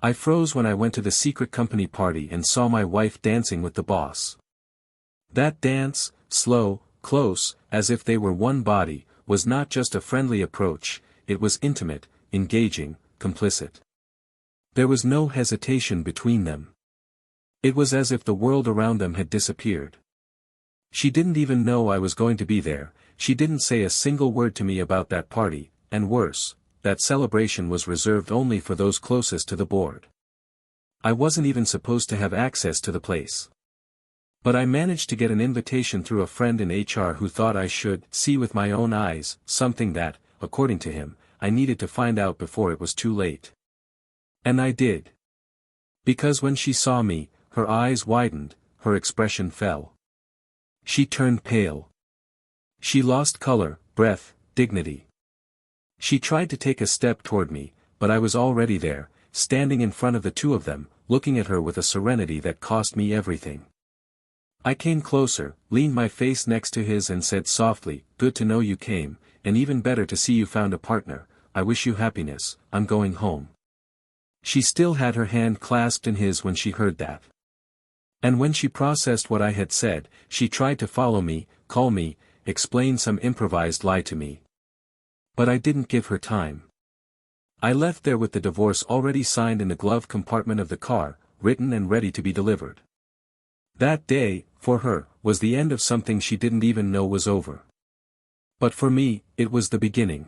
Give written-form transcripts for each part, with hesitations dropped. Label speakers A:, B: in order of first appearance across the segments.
A: I froze when I went to the secret company party and saw my wife dancing with the boss. That dance, slow, close, as if they were one body, was not just a friendly approach, it was intimate, engaging, complicit. There was no hesitation between them. It was as if the world around them had disappeared. She didn't even know I was going to be there, she didn't say a single word to me about that party, and worse, that celebration was reserved only for those closest to the board. I wasn't even supposed to have access to the place. But I managed to get an invitation through a friend in HR who thought I should see with my own eyes, something that, according to him, I needed to find out before it was too late. And I did. Because when she saw me, her eyes widened, her expression fell. She turned pale. She lost color, breath, dignity. She tried to take a step toward me, but I was already there, standing in front of the two of them, looking at her with a serenity that cost me everything. I came closer, leaned my face next to his and said softly, "Good to know you came, and even better to see you found a partner. I wish you happiness, I'm going home." She still had her hand clasped in his when she heard that. And when she processed what I had said, she tried to follow me, call me, explain some improvised lie to me. But I didn't give her time. I left there with the divorce already signed in the glove compartment of the car, written and ready to be delivered. That day, for her, was the end of something she didn't even know was over. But for me, it was the beginning.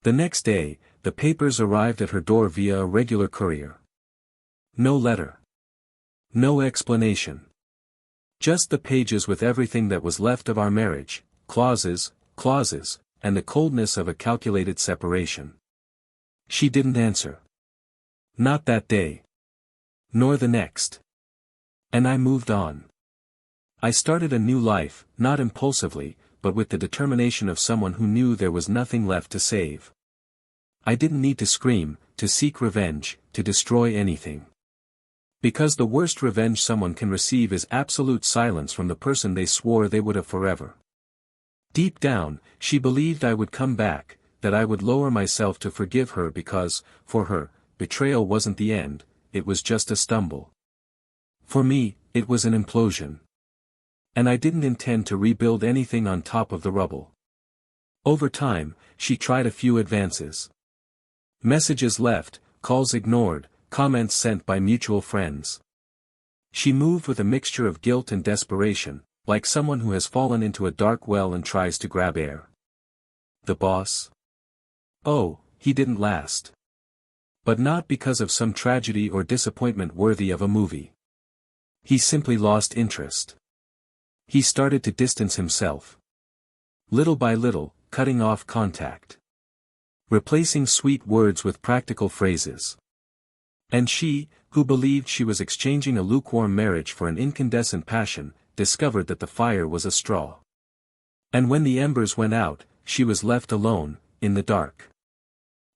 A: The next day, the papers arrived at her door via a regular courier. No letter. No explanation. Just the pages with everything that was left of our marriage, clauses, and the coldness of a calculated separation. She didn't answer. Not that day. Nor the next. And I moved on. I started a new life, not impulsively, but with the determination of someone who knew there was nothing left to save. I didn't need to scream, to seek revenge, to destroy anything. Because the worst revenge someone can receive is absolute silence from the person they swore they would have forever. Deep down, she believed I would come back, that I would lower myself to forgive her because, for her, betrayal wasn't the end, it was just a stumble. For me, it was an implosion. And I didn't intend to rebuild anything on top of the rubble. Over time, she tried a few advances. Messages left, calls ignored, comments sent by mutual friends. She moved with a mixture of guilt and desperation, like someone who has fallen into a dark well and tries to grab air. The boss? Oh, he didn't last. But not because of some tragedy or disappointment worthy of a movie. He simply lost interest. He started to distance himself. Little by little, cutting off contact. Replacing sweet words with practical phrases. And she, who believed she was exchanging a lukewarm marriage for an incandescent passion, discovered that the fire was a straw. And when the embers went out, she was left alone, in the dark.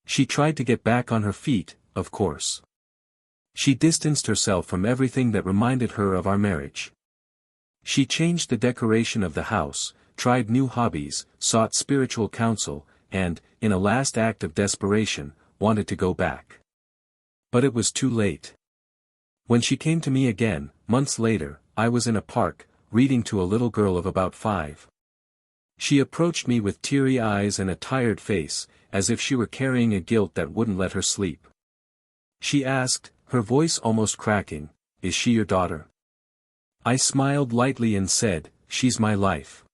A: She tried to get back on her feet, of course. She distanced herself from everything that reminded her of our marriage. She changed the decoration of the house, tried new hobbies, sought spiritual counsel, and, in a last act of desperation, wanted to go back. But it was too late. When she came to me again, months later, I was in a park, reading to a little girl of about 5. She approached me with teary eyes and a tired face, as if she were carrying a guilt that wouldn't let her sleep. She asked, her voice almost cracking, "Is she your daughter?" I smiled lightly and said, "She's my life."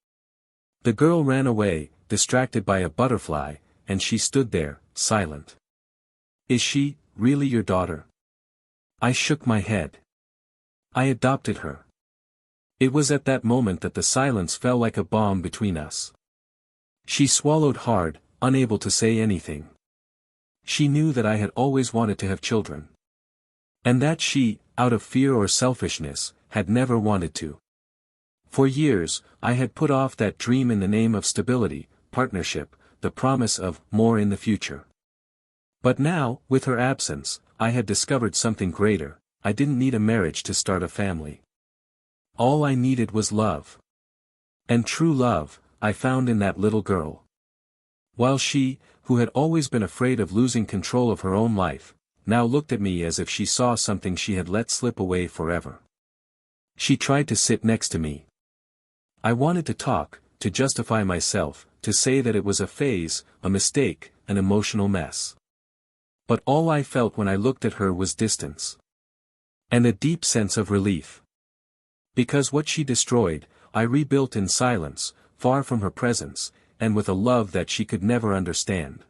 A: The girl ran away, distracted by a butterfly, and she stood there, silent. "Is she, really your daughter?" I shook my head. "I adopted her." It was at that moment that the silence fell like a bomb between us. She swallowed hard, unable to say anything. She knew that I had always wanted to have children. And that she, out of fear or selfishness, had never wanted to. For years, I had put off that dream in the name of stability, partnership, the promise of more in the future. But now, with her absence, I had discovered something greater. I didn't need a marriage to start a family. All I needed was love. And true love, I found in that little girl. While she, who had always been afraid of losing control of her own life, now looked at me as if she saw something she had let slip away forever. She tried to sit next to me. I wanted to talk, to justify myself, to say that it was a phase, a mistake, an emotional mess. But all I felt when I looked at her was distance. And a deep sense of relief. Because what she destroyed, I rebuilt in silence, far from her presence, and with a love that she could never understand.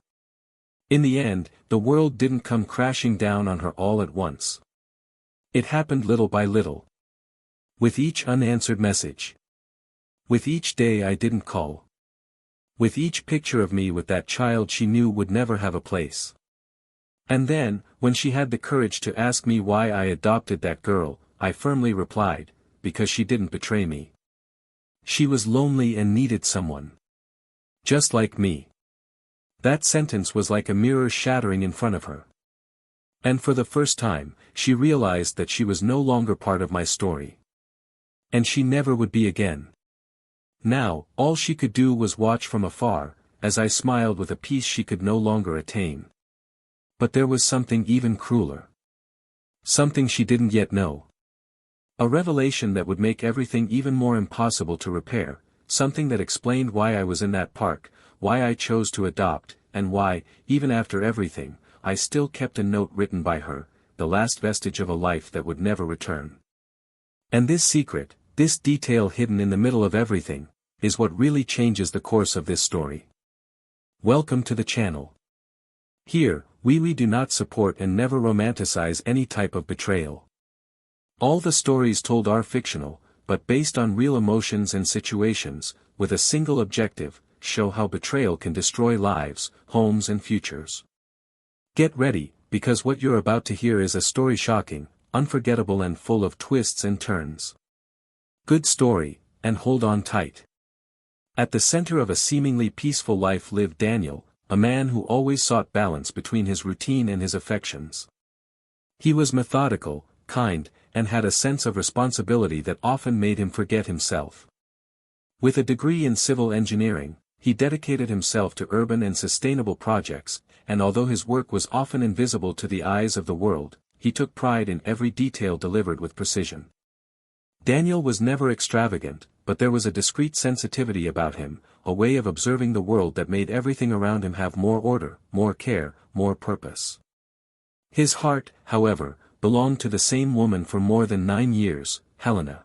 A: In the end, the world didn't come crashing down on her all at once. It happened little by little. With each unanswered message. With each day I didn't call. With each picture of me with that child she knew would never have a place. And then, when she had the courage to ask me why I adopted that girl, I firmly replied, because she didn't betray me. She was lonely and needed someone. Just like me. That sentence was like a mirror shattering in front of her. And for the first time, she realized that she was no longer part of my story. And she never would be again. Now, all she could do was watch from afar, as I smiled with a peace she could no longer attain. But there was something even crueler. Something she didn't yet know. A revelation that would make everything even more impossible to repair, something that explained why I was in that park, why I chose to adopt, and why, even after everything, I still kept a note written by her, the last vestige of a life that would never return. And this secret, this detail hidden in the middle of everything, is what really changes the course of this story. Welcome to the channel. Here, we do not support and never romanticize any type of betrayal. All the stories told are fictional, but based on real emotions and situations, with a single objective, show how betrayal can destroy lives, homes and futures. Get ready, because what you're about to hear is a story shocking, unforgettable and full of twists and turns. Good story, and hold on tight. At the center of a seemingly peaceful life lived Daniel, a man who always sought balance between his routine and his affections. He was methodical, kind, and had a sense of responsibility that often made him forget himself. With a degree in civil engineering, he dedicated himself to urban and sustainable projects, and although his work was often invisible to the eyes of the world, he took pride in every detail delivered with precision. Daniel was never extravagant, but there was a discreet sensitivity about him, a way of observing the world that made everything around him have more order, more care, more purpose. His heart, however, belonged to the same woman for more than 9 years, Helena.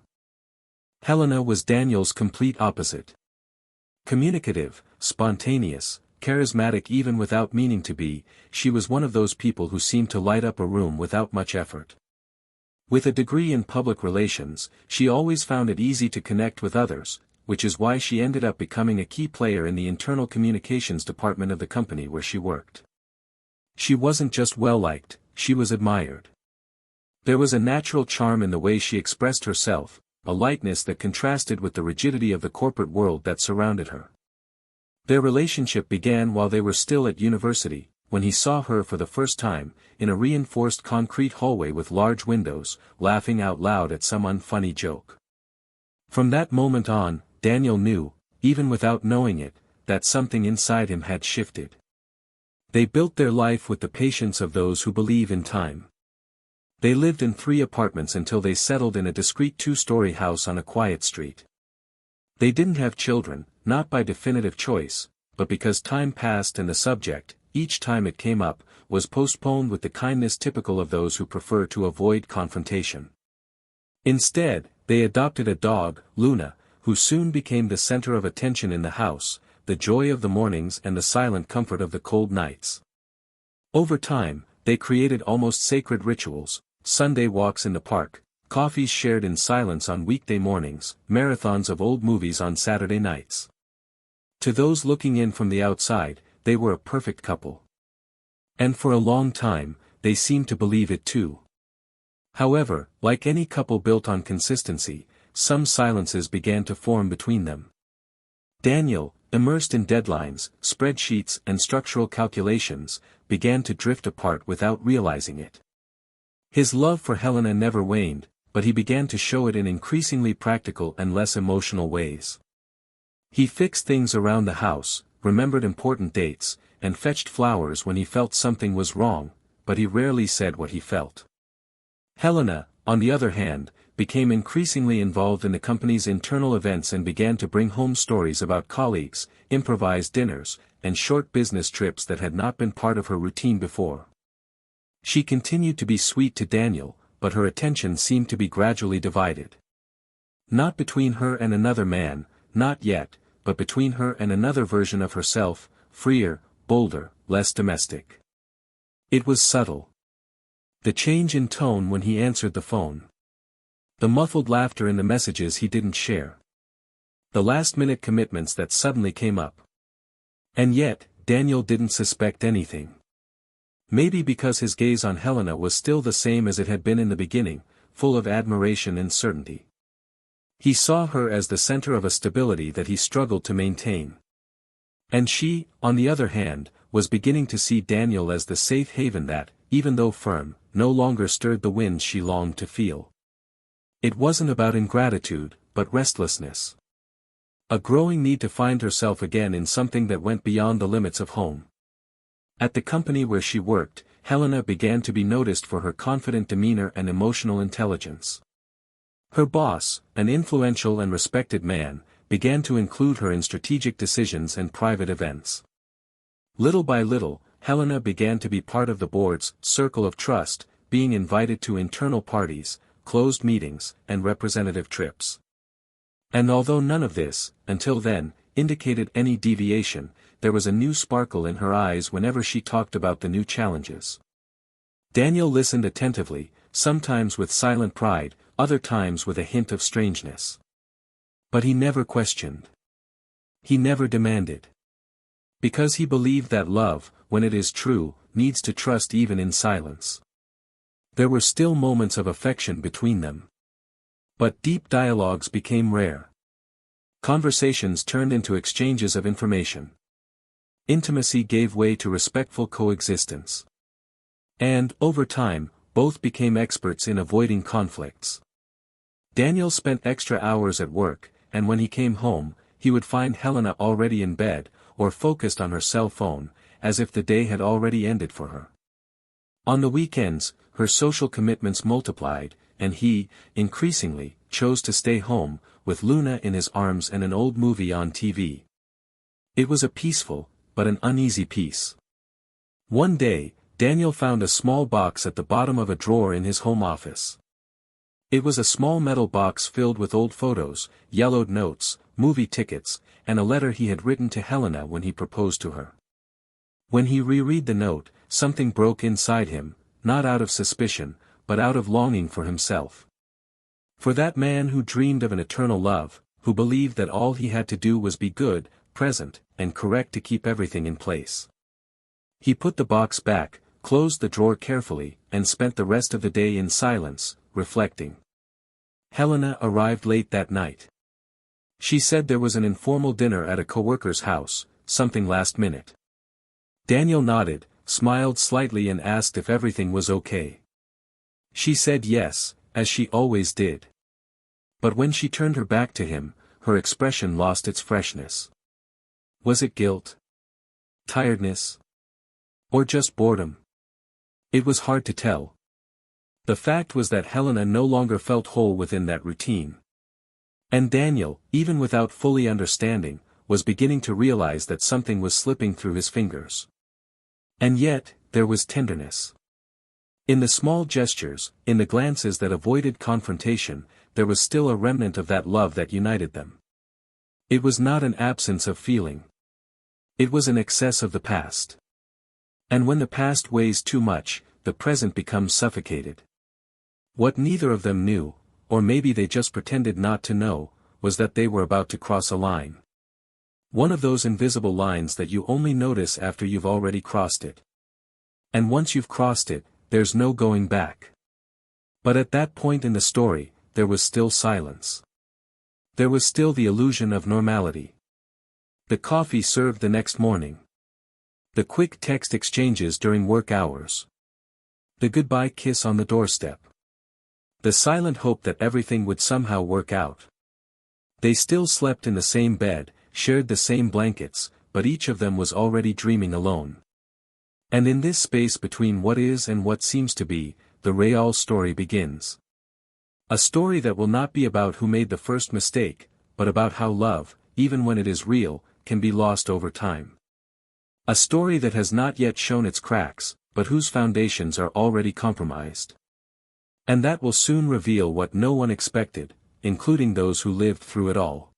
A: Helena was Daniel's complete opposite. Communicative, spontaneous, charismatic even without meaning to be, she was one of those people who seemed to light up a room without much effort. With a degree in public relations, she always found it easy to connect with others, which is why she ended up becoming a key player in the internal communications department of the company where she worked. She wasn't just well-liked, she was admired. There was a natural charm in the way she expressed herself, a lightness that contrasted with the rigidity of the corporate world that surrounded her. Their relationship began while they were still at university, when he saw her for the first time, in a reinforced concrete hallway with large windows, laughing out loud at some unfunny joke. From that moment on, Daniel knew, even without knowing it, that something inside him had shifted. They built their life with the patience of those who believe in time. They lived in 3 apartments until they settled in a discreet 2-story house on a quiet street. They didn't have children, not by definitive choice, but because time passed and the subject, each time it came up, was postponed with the kindness typical of those who prefer to avoid confrontation. Instead, they adopted a dog, Luna, who soon became the center of attention in the house, the joy of the mornings and the silent comfort of the cold nights. Over time, they created almost sacred rituals, Sunday walks in the park, coffees shared in silence on weekday mornings, marathons of old movies on Saturday nights. To those looking in from the outside, they were a perfect couple. And for a long time, they seemed to believe it too. However, like any couple built on consistency, some silences began to form between them. Daniel, immersed in deadlines, spreadsheets and structural calculations, began to drift apart without realizing it. His love for Helena never waned, but he began to show it in increasingly practical and less emotional ways. He fixed things around the house, remembered important dates, and fetched flowers when he felt something was wrong, but he rarely said what he felt. Helena, on the other hand, became increasingly involved in the company's internal events and began to bring home stories about colleagues, improvised dinners, and short business trips that had not been part of her routine before. She continued to be sweet to Daniel, but her attention seemed to be gradually divided. Not between her and another man, not yet, but between her and another version of herself, freer, bolder, less domestic. It was subtle. The change in tone when he answered the phone. The muffled laughter in the messages he didn't share. The last-minute commitments that suddenly came up. And yet, Daniel didn't suspect anything. Maybe because his gaze on Helena was still the same as it had been in the beginning, full of admiration and certainty. He saw her as the center of a stability that he struggled to maintain. And she, on the other hand, was beginning to see Daniel as the safe haven that, even though firm, no longer stirred the winds she longed to feel. It wasn't about ingratitude, but restlessness. A growing need to find herself again in something that went beyond the limits of home. At the company where she worked, Helena began to be noticed for her confident demeanor and emotional intelligence. Her boss, an influential and respected man, began to include her in strategic decisions and private events. Little by little, Helena began to be part of the board's circle of trust, being invited to internal parties, closed meetings, and representative trips. And although none of this, until then, indicated any deviation, there was a new sparkle in her eyes whenever she talked about the new challenges. Daniel listened attentively, sometimes with silent pride, other times with a hint of strangeness. But he never questioned. He never demanded. Because he believed that love, when it is true, needs to trust even in silence. There were still moments of affection between them. But deep dialogues became rare. Conversations turned into exchanges of information. Intimacy gave way to respectful coexistence. And, over time, both became experts in avoiding conflicts. Daniel spent extra hours at work, and when he came home, he would find Helena already in bed, or focused on her cell phone, as if the day had already ended for her. On the weekends, her social commitments multiplied, and he, increasingly, chose to stay home, with Luna in his arms and an old movie on TV. It was a peaceful, but an uneasy peace. One day, Daniel found a small box at the bottom of a drawer in his home office. It was a small metal box filled with old photos, yellowed notes, movie tickets, and a letter he had written to Helena when he proposed to her. When he reread the note, something broke inside him, not out of suspicion, but out of longing for himself. For that man who dreamed of an eternal love, who believed that all he had to do was be good, present, and correct to keep everything in place. He put the box back, closed the drawer carefully, and spent the rest of the day in silence, reflecting. Helena arrived late that night. She said there was an informal dinner at a coworker's house, something last minute. Daniel nodded, smiled slightly and asked if everything was okay. She said yes, as she always did. But when she turned her back to him, her expression lost its freshness. Was it guilt? Tiredness? Or just boredom? It was hard to tell. The fact was that Helena no longer felt whole within that routine. And Daniel, even without fully understanding, was beginning to realize that something was slipping through his fingers. And yet, there was tenderness. In the small gestures, in the glances that avoided confrontation, there was still a remnant of that love that united them. It was not an absence of feeling. It was an excess of the past. And when the past weighs too much, the present becomes suffocated. What neither of them knew, or maybe they just pretended not to know, was that they were about to cross a line. One of those invisible lines that you only notice after you've already crossed it. And once you've crossed it, there's no going back. But at that point in the story, there was still silence. There was still the illusion of normality. The coffee served the next morning. The quick text exchanges during work hours. The goodbye kiss on the doorstep. The silent hope that everything would somehow work out. They still slept in the same bed, shared the same blankets, but each of them was already dreaming alone. And in this space between what is and what seems to be, the betrayal story begins. A story that will not be about who made the first mistake, but about how love, even when it is real, can be lost over time. A story that has not yet shown its cracks, but whose foundations are already compromised. And that will soon reveal what no one expected, including those who lived through it all.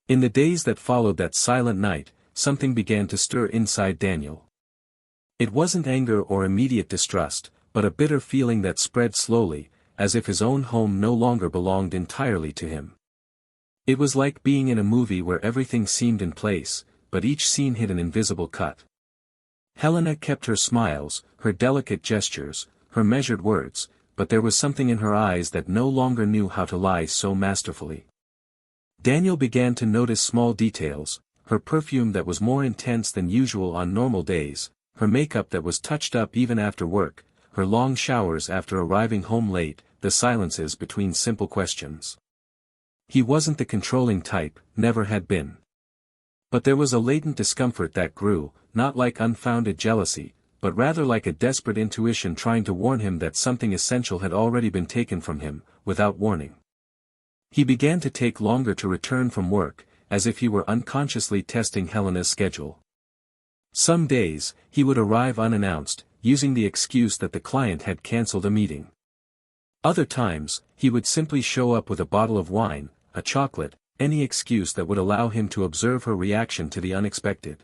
A: In the days that followed that silent night, something began to stir inside Daniel. It wasn't anger or immediate distrust, but a bitter feeling that spread slowly, as if his own home no longer belonged entirely to him. It was like being in a movie where everything seemed in place, but each scene hid an invisible cut. Helena kept her smiles, her delicate gestures, her measured words, but there was something in her eyes that no longer knew how to lie so masterfully. Daniel began to notice small details, her perfume that was more intense than usual on normal days, her makeup that was touched up even after work, her long showers after arriving home late, the silences between simple questions. He wasn't the controlling type, never had been. But there was a latent discomfort that grew, not like unfounded jealousy, but rather like a desperate intuition trying to warn him that something essential had already been taken from him, without warning. He began to take longer to return from work, as if he were unconsciously testing Helena's schedule. Some days, he would arrive unannounced, using the excuse that the client had cancelled a meeting. Other times, he would simply show up with a bottle of wine, a chocolate, any excuse that would allow him to observe her reaction to the unexpected.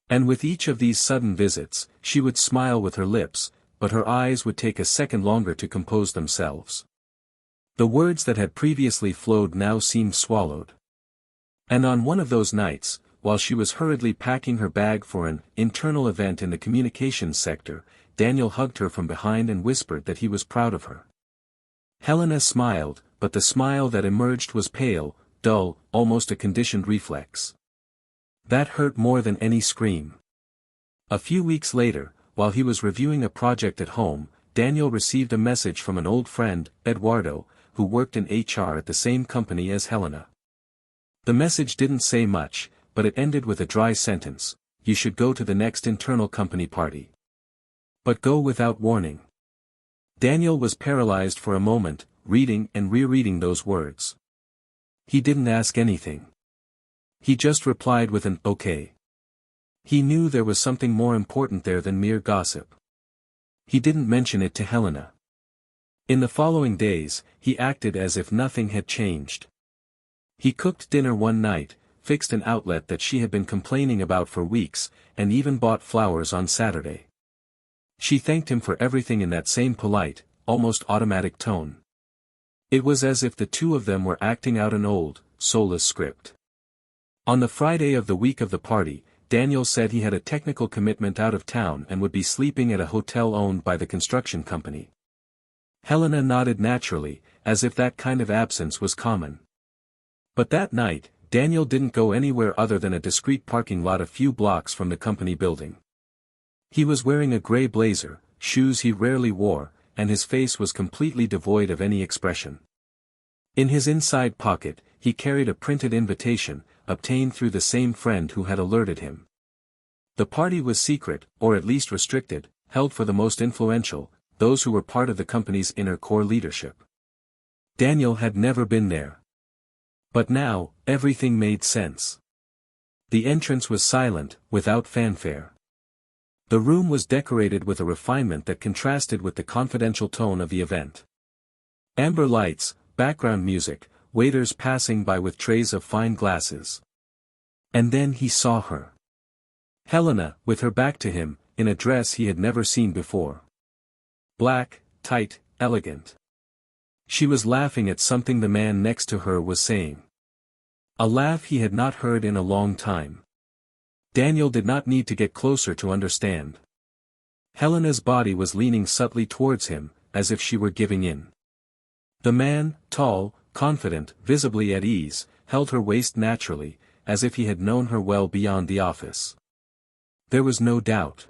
A: And with each of these sudden visits, she would smile with her lips, but her eyes would take a second longer to compose themselves. The words that had previously flowed now seemed swallowed. And on one of those nights, while she was hurriedly packing her bag for an internal event in the communications sector, Daniel hugged her from behind and whispered that he was proud of her. Helena smiled, but the smile that emerged was pale, dull, almost a conditioned reflex. That hurt more than any scream. A few weeks later, while he was reviewing a project at home, Daniel received a message from an old friend, Eduardo, who worked in HR at the same company as Helena. The message didn't say much, but it ended with a dry sentence: "You should go to the next internal company party. But go without warning." Daniel was paralyzed for a moment, reading and rereading those words. He didn't ask anything. He just replied with an "okay." He knew there was something more important there than mere gossip. He didn't mention it to Helena. In the following days, he acted as if nothing had changed. He cooked dinner one night, fixed an outlet that she had been complaining about for weeks, and even bought flowers on Saturday. She thanked him for everything in that same polite, almost automatic tone. It was as if the two of them were acting out an old, soulless script. On the Friday of the week of the party, Daniel said he had a technical commitment out of town and would be sleeping at a hotel owned by the construction company. Helena nodded naturally, as if that kind of absence was common. But that night, Daniel didn't go anywhere other than a discreet parking lot a few blocks from the company building. He was wearing a gray blazer, shoes he rarely wore, and his face was completely devoid of any expression. In his inside pocket, he carried a printed invitation, obtained through the same friend who had alerted him. The party was secret, or at least restricted, held for the most influential, those who were part of the company's inner core leadership. Daniel had never been there. But now, everything made sense. The entrance was silent, without fanfare. The room was decorated with a refinement that contrasted with the confidential tone of the event. Amber lights, background music, waiters passing by with trays of fine glasses. And then he saw her. Helena, with her back to him, in a dress he had never seen before. Black, tight, elegant. She was laughing at something the man next to her was saying. A laugh he had not heard in a long time. Daniel did not need to get closer to understand. Helena's body was leaning subtly towards him, as if she were giving in. The man, tall, confident, visibly at ease, held her waist naturally, as if he had known her well beyond the office. There was no doubt.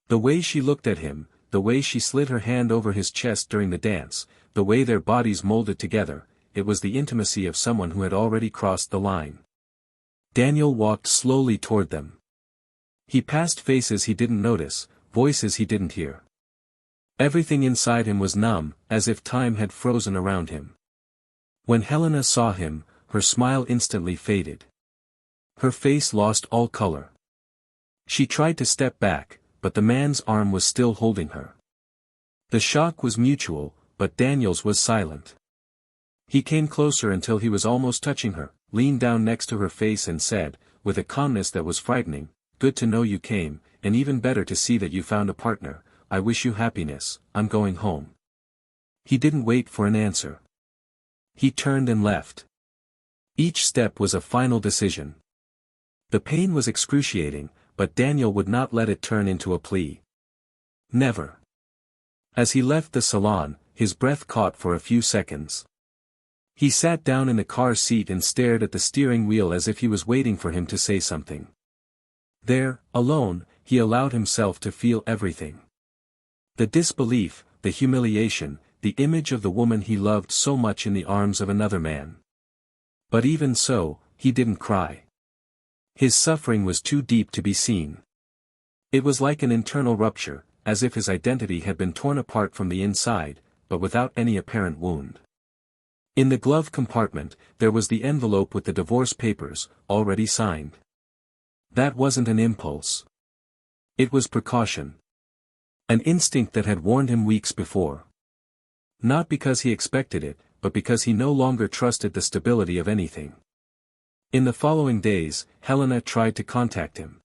A: The way she looked at him, the way she slid her hand over his chest during the dance, the way their bodies molded together, it was the intimacy of someone who had already crossed the line. Daniel walked slowly toward them. He passed faces he didn't notice, voices he didn't hear. Everything inside him was numb, as if time had frozen around him. When Helena saw him, her smile instantly faded. Her face lost all color. She tried to step back, but the man's arm was still holding her. The shock was mutual, but Daniel's was silent. He came closer until he was almost touching her, leaned down next to her face and said, with a calmness that was frightening, "Good to know you came, and even better to see that you found a partner. I wish you happiness, I'm going home." He didn't wait for an answer. He turned and left. Each step was a final decision. The pain was excruciating, but Daniel would not let it turn into a plea. Never. As he left the salon, his breath caught for a few seconds. He sat down in the car seat and stared at the steering wheel as if he was waiting for him to say something. There, alone, he allowed himself to feel everything. The disbelief, the humiliation, the image of the woman he loved so much in the arms of another man. But even so, he didn't cry. His suffering was too deep to be seen. It was like an internal rupture, as if his identity had been torn apart from the inside, but without any apparent wound. In the glove compartment, there was the envelope with the divorce papers, already signed. That wasn't an impulse. It was precaution. An instinct that had warned him weeks before. Not because he expected it, but because he no longer trusted the stability of anything. In the following days, Helena tried to contact him.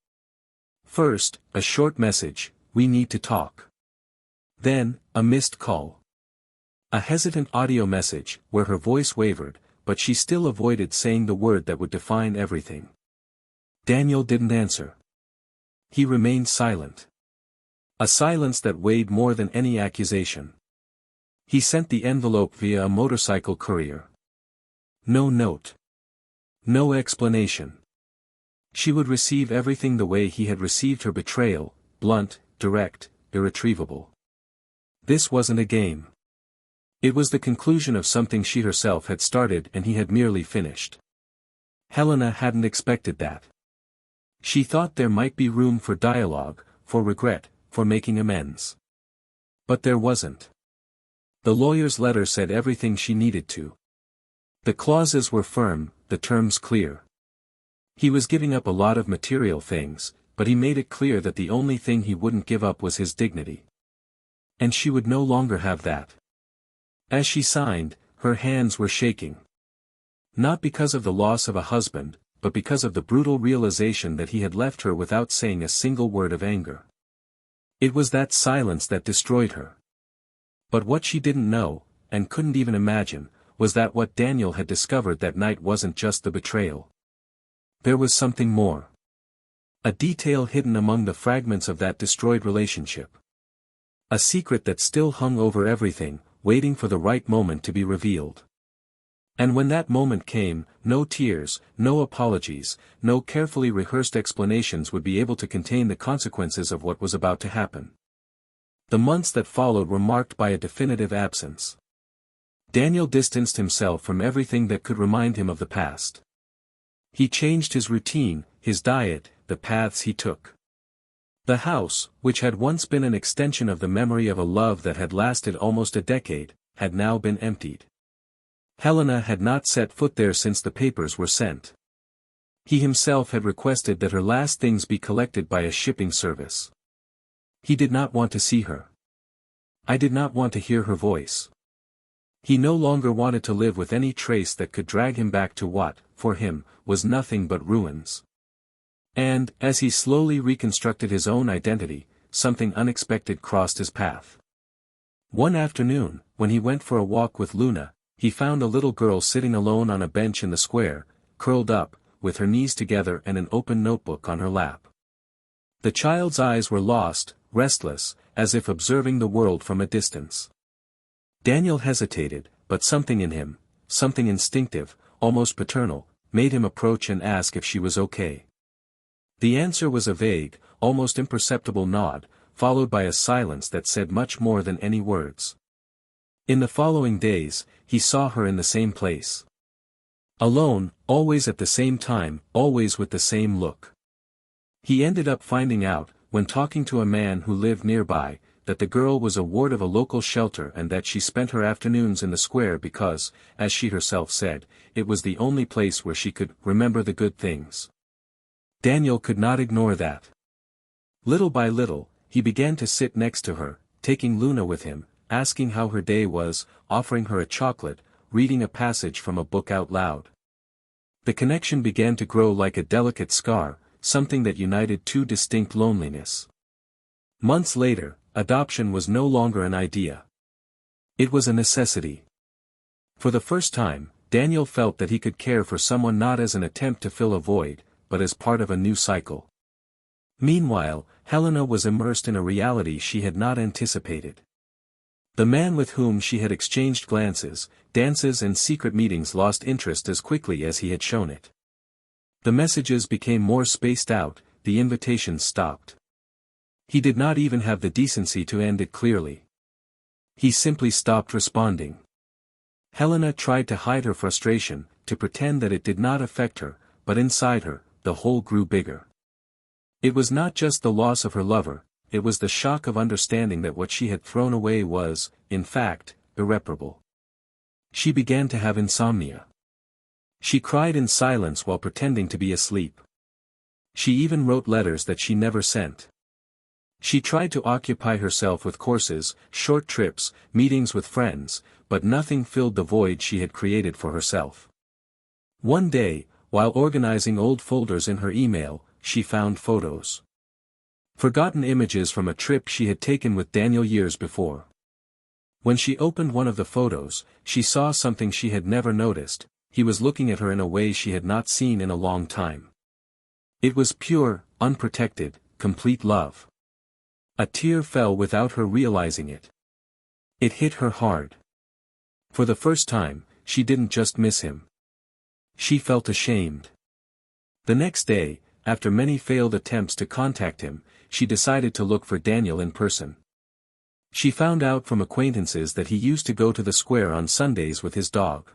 A: First, a short message, "We need to talk." Then, a missed call. A hesitant audio message, where her voice wavered, but she still avoided saying the word that would define everything. Daniel didn't answer. He remained silent. A silence that weighed more than any accusation. He sent the envelope via a motorcycle courier. No note. No explanation. She would receive everything the way he had received her betrayal, blunt, direct, irretrievable. This wasn't a game. It was the conclusion of something she herself had started and he had merely finished. Helena hadn't expected that. She thought there might be room for dialogue, for regret, for making amends. But there wasn't. The lawyer's letter said everything she needed to. The clauses were firm, the terms clear. He was giving up a lot of material things, but he made it clear that the only thing he wouldn't give up was his dignity. And she would no longer have that. As she signed, her hands were shaking. Not because of the loss of a husband, but because of the brutal realization that he had left her without saying a single word of anger. It was that silence that destroyed her. But what she didn't know, and couldn't even imagine, was that what Daniel had discovered that night wasn't just the betrayal. There was something more. A detail hidden among the fragments of that destroyed relationship. A secret that still hung over everything, waiting for the right moment to be revealed. And when that moment came, no tears, no apologies, no carefully rehearsed explanations would be able to contain the consequences of what was about to happen. The months that followed were marked by a definitive absence. Daniel distanced himself from everything that could remind him of the past. He changed his routine, his diet, the paths he took. The house, which had once been an extension of the memory of a love that had lasted almost a decade, had now been emptied. Helena had not set foot there since the papers were sent. He himself had requested that her last things be collected by a shipping service. He did not want to see her. I did not want to hear her voice. He no longer wanted to live with any trace that could drag him back to what, for him, was nothing but ruins. And, as he slowly reconstructed his own identity, something unexpected crossed his path. One afternoon, when he went for a walk with Luna, he found a little girl sitting alone on a bench in the square, curled up, with her knees together and an open notebook on her lap. The child's eyes were lost, restless, as if observing the world from a distance. Daniel hesitated, but something in him, something instinctive, almost paternal, made him approach and ask if she was okay. The answer was a vague, almost imperceptible nod, followed by a silence that said much more than any words. In the following days, he saw her in the same place. Alone, always at the same time, always with the same look. He ended up finding out, when talking to a man who lived nearby, that the girl was a ward of a local shelter and that she spent her afternoons in the square because, as she herself said, it was the only place where she could remember the good things. Daniel could not ignore that. Little by little, he began to sit next to her, taking Luna with him, asking how her day was, offering her a chocolate, reading a passage from a book out loud. The connection began to grow like a delicate scar, something that united two distinct loneliness. Months later, adoption was no longer an idea. It was a necessity. For the first time, Daniel felt that he could care for someone not as an attempt to fill a void, but as part of a new cycle. Meanwhile, Helena was immersed in a reality she had not anticipated. The man with whom she had exchanged glances, dances and secret meetings lost interest as quickly as he had shown it. The messages became more spaced out, the invitations stopped. He did not even have the decency to end it clearly. He simply stopped responding. Helena tried to hide her frustration, to pretend that it did not affect her, but inside her, the hole grew bigger. It was not just the loss of her lover, it was the shock of understanding that what she had thrown away was, in fact, irreparable. She began to have insomnia. She cried in silence while pretending to be asleep. She even wrote letters that she never sent. She tried to occupy herself with courses, short trips, meetings with friends, but nothing filled the void she had created for herself. One day, while organizing old folders in her email, she found photos. Forgotten images from a trip she had taken with Daniel years before. When she opened one of the photos, she saw something she had never noticed. He was looking at her in a way she had not seen in a long time. It was pure, unprotected, complete love. A tear fell without her realizing it. It hit her hard. For the first time, she didn't just miss him. She felt ashamed. The next day, after many failed attempts to contact him, she decided to look for Daniel in person. She found out from acquaintances that he used to go to the square on Sundays with his dog.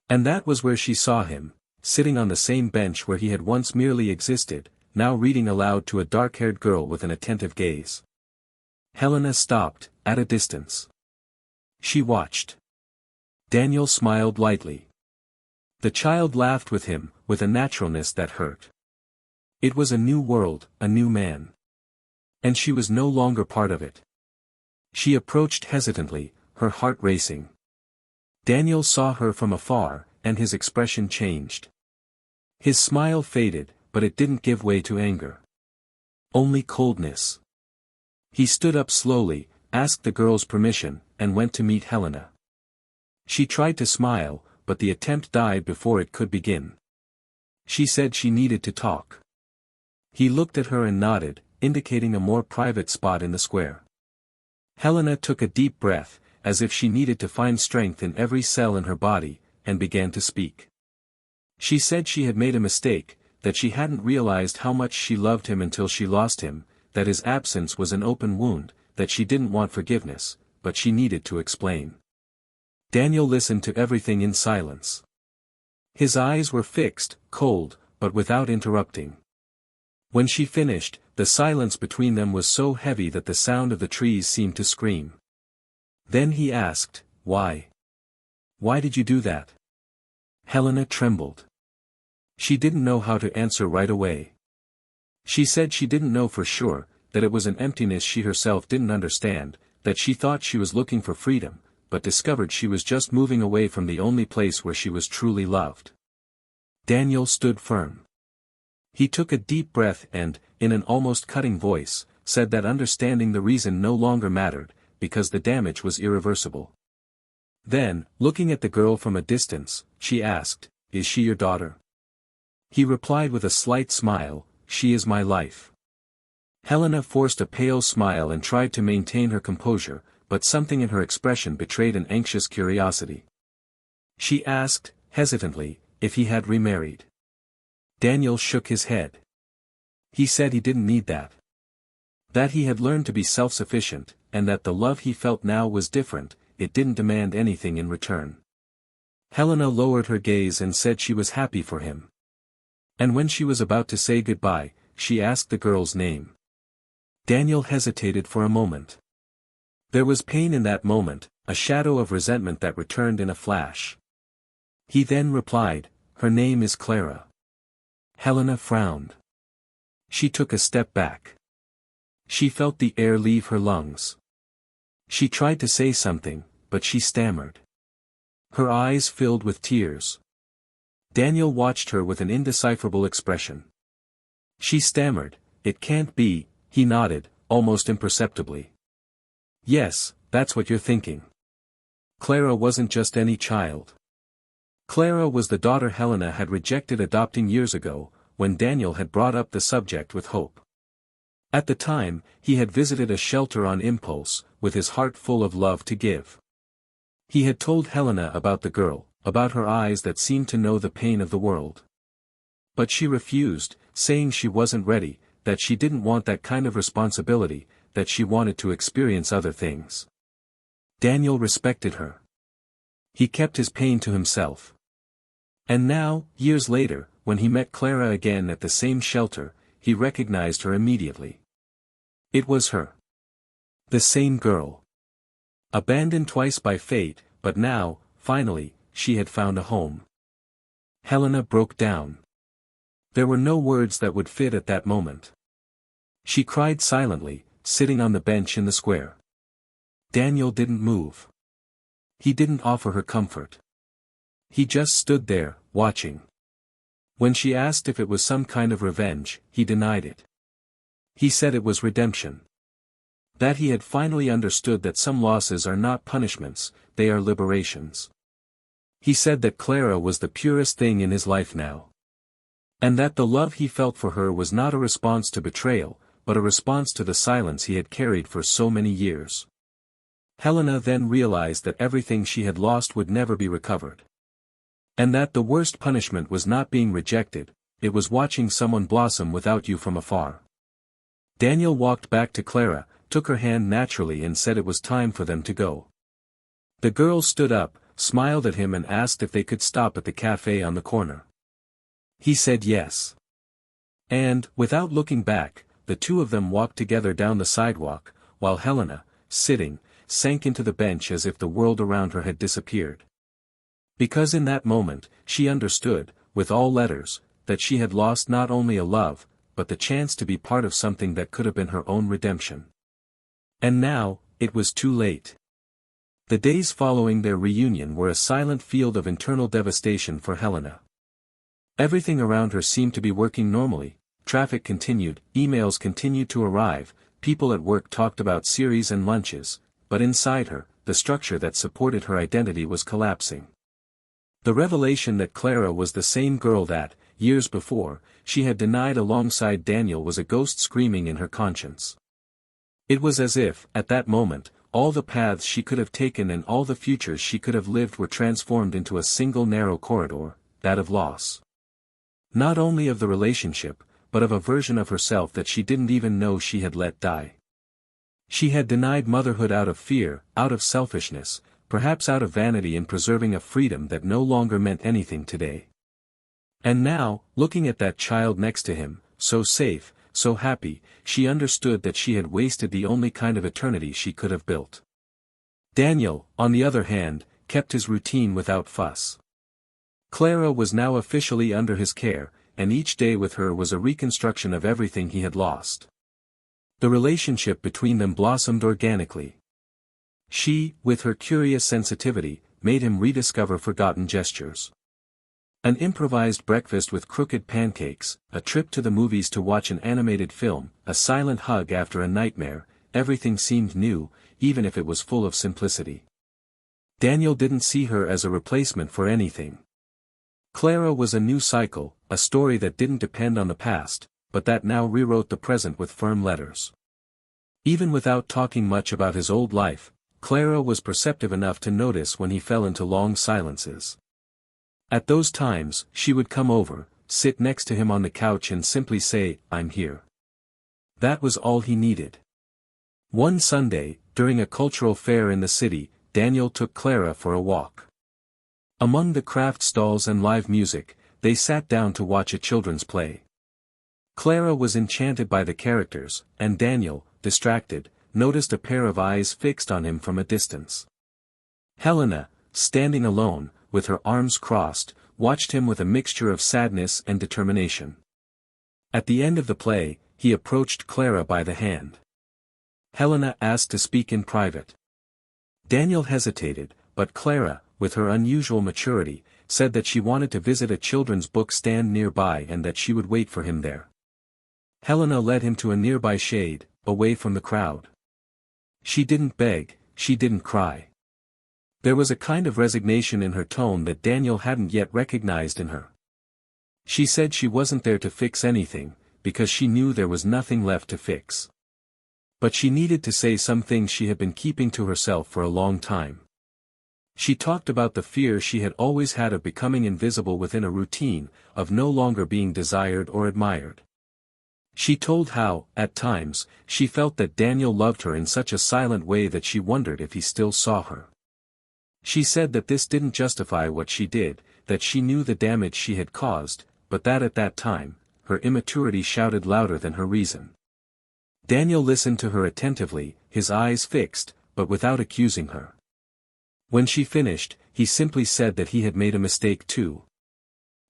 A: And that was where she saw him, sitting on the same bench where he had once merely existed, now reading aloud to a dark-haired girl with an attentive gaze. Helena stopped, at a distance. She watched. Daniel smiled lightly. The child laughed with him, with a naturalness that hurt. It was a new world, a new man. And she was no longer part of it. She approached hesitantly, her heart racing. Daniel saw her from afar, and his expression changed. His smile faded, but it didn't give way to anger. Only coldness. He stood up slowly, asked the girl's permission, and went to meet Helena. She tried to smile, but the attempt died before it could begin. She said she needed to talk. He looked at her and nodded, indicating a more private spot in the square. Helena took a deep breath, as if she needed to find strength in every cell in her body, and began to speak. She said she had made a mistake, that she hadn't realized how much she loved him until she lost him, that his absence was an open wound, that she didn't want forgiveness, but she needed to explain. Daniel listened to everything in silence. His eyes were fixed, cold, but without interrupting. When she finished, the silence between them was so heavy that the sound of the trees seemed to scream. Then he asked, "Why? Why did you do that?" Helena trembled. She didn't know how to answer right away. She said she didn't know for sure, that it was an emptiness she herself didn't understand, that she thought she was looking for freedom, but discovered she was just moving away from the only place where she was truly loved. Daniel stood firm. He took a deep breath and, in an almost cutting voice, said that understanding the reason no longer mattered, because the damage was irreversible. Then, looking at the girl from a distance, she asked, "Is she your daughter?" He replied with a slight smile, "She is my life." Helena forced a pale smile and tried to maintain her composure, but something in her expression betrayed an anxious curiosity. She asked, hesitantly, if he had remarried. Daniel shook his head. He said he didn't need that. That he had learned to be self-sufficient, and that the love he felt now was different, it didn't demand anything in return. Helena lowered her gaze and said she was happy for him. And when she was about to say goodbye, she asked the girl's name. Daniel hesitated for a moment. There was pain in that moment, a shadow of resentment that returned in a flash. He then replied, "Her name is Clara." Helena frowned. She took a step back. She felt the air leave her lungs. She tried to say something, but she stammered. Her eyes filled with tears. Daniel watched her with an indecipherable expression. She stammered, "It can't be," he nodded, almost imperceptibly. "Yes, that's what you're thinking. Clara wasn't just any child. Clara was the daughter Helena had rejected adopting years ago, when Daniel had brought up the subject with hope. At the time, he had visited a shelter on impulse, with his heart full of love to give. He had told Helena about the girl, about her eyes that seemed to know the pain of the world. But she refused, saying she wasn't ready, that she didn't want that kind of responsibility, that she wanted to experience other things. Daniel respected her. He kept his pain to himself. And now, years later, when he met Clara again at the same shelter, he recognized her immediately. It was her. The same girl. Abandoned twice by fate, but now, finally, she had found a home. Helena broke down. There were no words that would fit at that moment. She cried silently, sitting on the bench in the square. Daniel didn't move. He didn't offer her comfort. He just stood there, watching. When she asked if it was some kind of revenge, he denied it. He said it was redemption. That he had finally understood that some losses are not punishments, they are liberations. He said that Clara was the purest thing in his life now. And that the love he felt for her was not a response to betrayal, but a response to the silence he had carried for so many years. Helena then realized that everything she had lost would never be recovered. And that the worst punishment was not being rejected, it was watching someone blossom without you from afar. Daniel walked back to Clara, took her hand naturally and said it was time for them to go. The girl stood up, smiled at him and asked if they could stop at the cafe on the corner. He said yes. And, without looking back, the two of them walked together down the sidewalk, while Helena, sitting, sank into the bench as if the world around her had disappeared. Because in that moment, she understood, with all letters, that she had lost not only a love, but the chance to be part of something that could have been her own redemption. And now, it was too late. The days following their reunion were a silent field of internal devastation for Helena. Everything around her seemed to be working normally, traffic continued, emails continued to arrive, people at work talked about series and lunches, but inside her, the structure that supported her identity was collapsing. The revelation that Clara was the same girl that, years before, she had denied alongside Daniel was a ghost screaming in her conscience. It was as if, at that moment, all the paths she could have taken and all the futures she could have lived were transformed into a single narrow corridor, that of loss. Not only of the relationship, but of a version of herself that she didn't even know she had let die. She had denied motherhood out of fear, out of selfishness, perhaps out of vanity in preserving a freedom that no longer meant anything today. And now, looking at that child next to him, so safe, so happy, she understood that she had wasted the only kind of eternity she could have built. Daniel, on the other hand, kept his routine without fuss. Clara was now officially under his care, and each day with her was a reconstruction of everything he had lost. The relationship between them blossomed organically. She, with her curious sensitivity, made him rediscover forgotten gestures. An improvised breakfast with crooked pancakes, a trip to the movies to watch an animated film, a silent hug after a nightmare, everything seemed new, even if it was full of simplicity. Daniel didn't see her as a replacement for anything. Clara was a new cycle, a story that didn't depend on the past, but that now rewrote the present with firm letters. Even without talking much about his old life, Clara was perceptive enough to notice when he fell into long silences. At those times, she would come over, sit next to him on the couch and simply say, "I'm here." That was all he needed. One Sunday, during a cultural fair in the city, Daniel took Clara for a walk. Among the craft stalls and live music, they sat down to watch a children's play. Clara was enchanted by the characters, and Daniel, distracted, noticed a pair of eyes fixed on him from a distance. Helena, standing alone, with her arms crossed, watched him with a mixture of sadness and determination. At the end of the play, he approached Clara by the hand. Helena asked to speak in private. Daniel hesitated, but Clara, with her unusual maturity, said that she wanted to visit a children's book stand nearby and that she would wait for him there. Helena led him to a nearby shade, away from the crowd. She didn't beg, she didn't cry. There was a kind of resignation in her tone that Daniel hadn't yet recognized in her. She said she wasn't there to fix anything, because she knew there was nothing left to fix. But she needed to say some things she had been keeping to herself for a long time. She talked about the fear she had always had of becoming invisible within a routine, of no longer being desired or admired. She told how, at times, she felt that Daniel loved her in such a silent way that she wondered if he still saw her. She said that this didn't justify what she did, that she knew the damage she had caused, but that at that time, her immaturity shouted louder than her reason. Daniel listened to her attentively, his eyes fixed, but without accusing her. When she finished, he simply said that he had made a mistake too.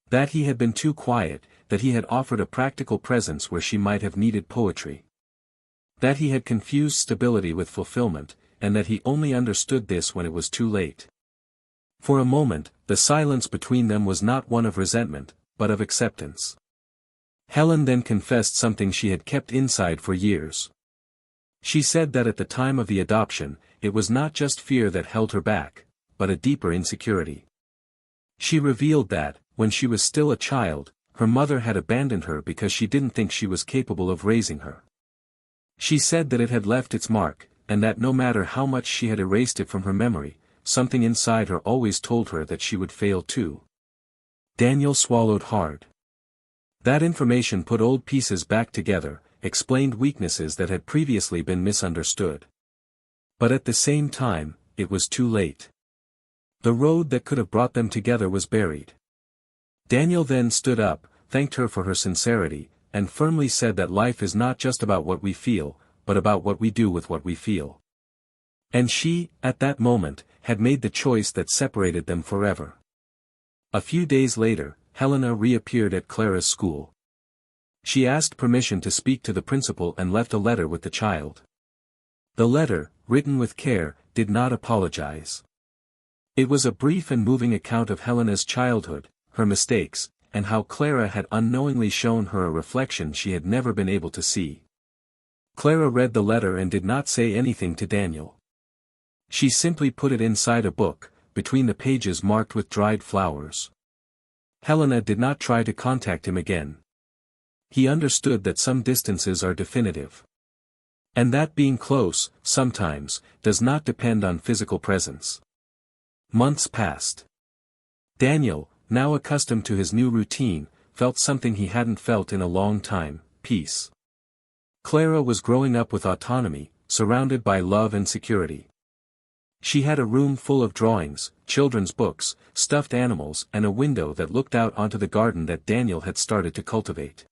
A: That he had been too quiet, that he had offered a practical presence where she might have needed poetry. That he had confused stability with fulfillment, and that he only understood this when it was too late. For a moment, the silence between them was not one of resentment, but of acceptance. Helen then confessed something she had kept inside for years. She said that at the time of the adoption, it was not just fear that held her back, but a deeper insecurity. She revealed that, when she was still a child, her mother had abandoned her because she didn't think she was capable of raising her. She said that it had left its mark, and that no matter how much she had erased it from her memory, something inside her always told her that she would fail too. Daniel swallowed hard. That information put old pieces back together, explained weaknesses that had previously been misunderstood. But at the same time, it was too late. The road that could have brought them together was buried. Daniel then stood up, thanked her for her sincerity, and firmly said that life is not just about what we feel, but about what we do with what we feel. And she, at that moment, had made the choice that separated them forever. A few days later, Helena reappeared at Clara's school. She asked permission to speak to the principal and left a letter with the child. The letter, written with care, did not apologize. It was a brief and moving account of Helena's childhood, her mistakes, and how Clara had unknowingly shown her a reflection she had never been able to see. Clara read the letter and did not say anything to Daniel. She simply put it inside a book, between the pages marked with dried flowers. Helena did not try to contact him again. He understood that some distances are definitive. And that being close, sometimes, does not depend on physical presence. Months passed. Daniel, now accustomed to his new routine, felt something he hadn't felt in a long time, peace. Clara was growing up with autonomy, surrounded by love and security. She had a room full of drawings, children's books, stuffed animals and a window that looked out onto the garden that Daniel had started to cultivate.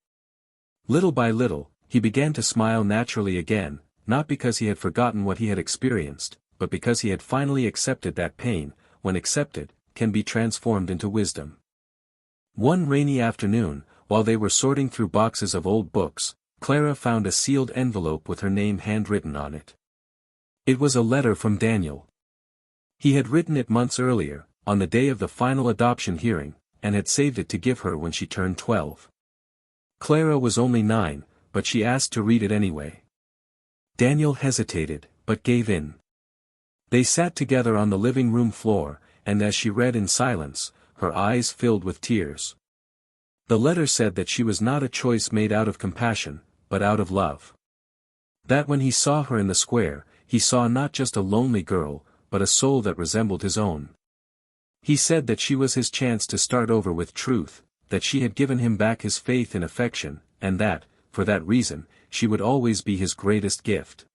A: Little by little, he began to smile naturally again, not because he had forgotten what he had experienced, but because he had finally accepted that pain, when accepted, can be transformed into wisdom. One rainy afternoon, while they were sorting through boxes of old books, Clara found a sealed envelope with her name handwritten on it. It was a letter from Daniel. He had written it months earlier, on the day of the final adoption hearing, and had saved it to give her when she turned 12. Clara was only 9, but she asked to read it anyway. Daniel hesitated, but gave in. They sat together on the living room floor, and as she read in silence, her eyes filled with tears. The letter said that she was not a choice made out of compassion, but out of love. That when he saw her in the square, he saw not just a lonely girl, but a soul that resembled his own. He said that she was his chance to start over with truth, that she had given him back his faith and affection, and that, for that reason, she would always be his greatest gift.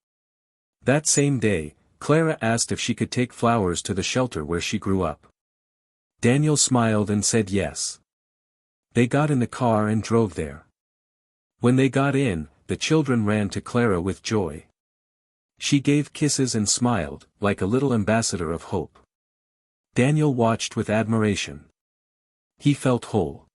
A: That same day, Clara asked if she could take flowers to the shelter where she grew up. Daniel smiled and said yes. They got in the car and drove there. When they got in, the children ran to Clara with joy. She gave kisses and smiled, like a little ambassador of hope. Daniel watched with admiration. He felt whole.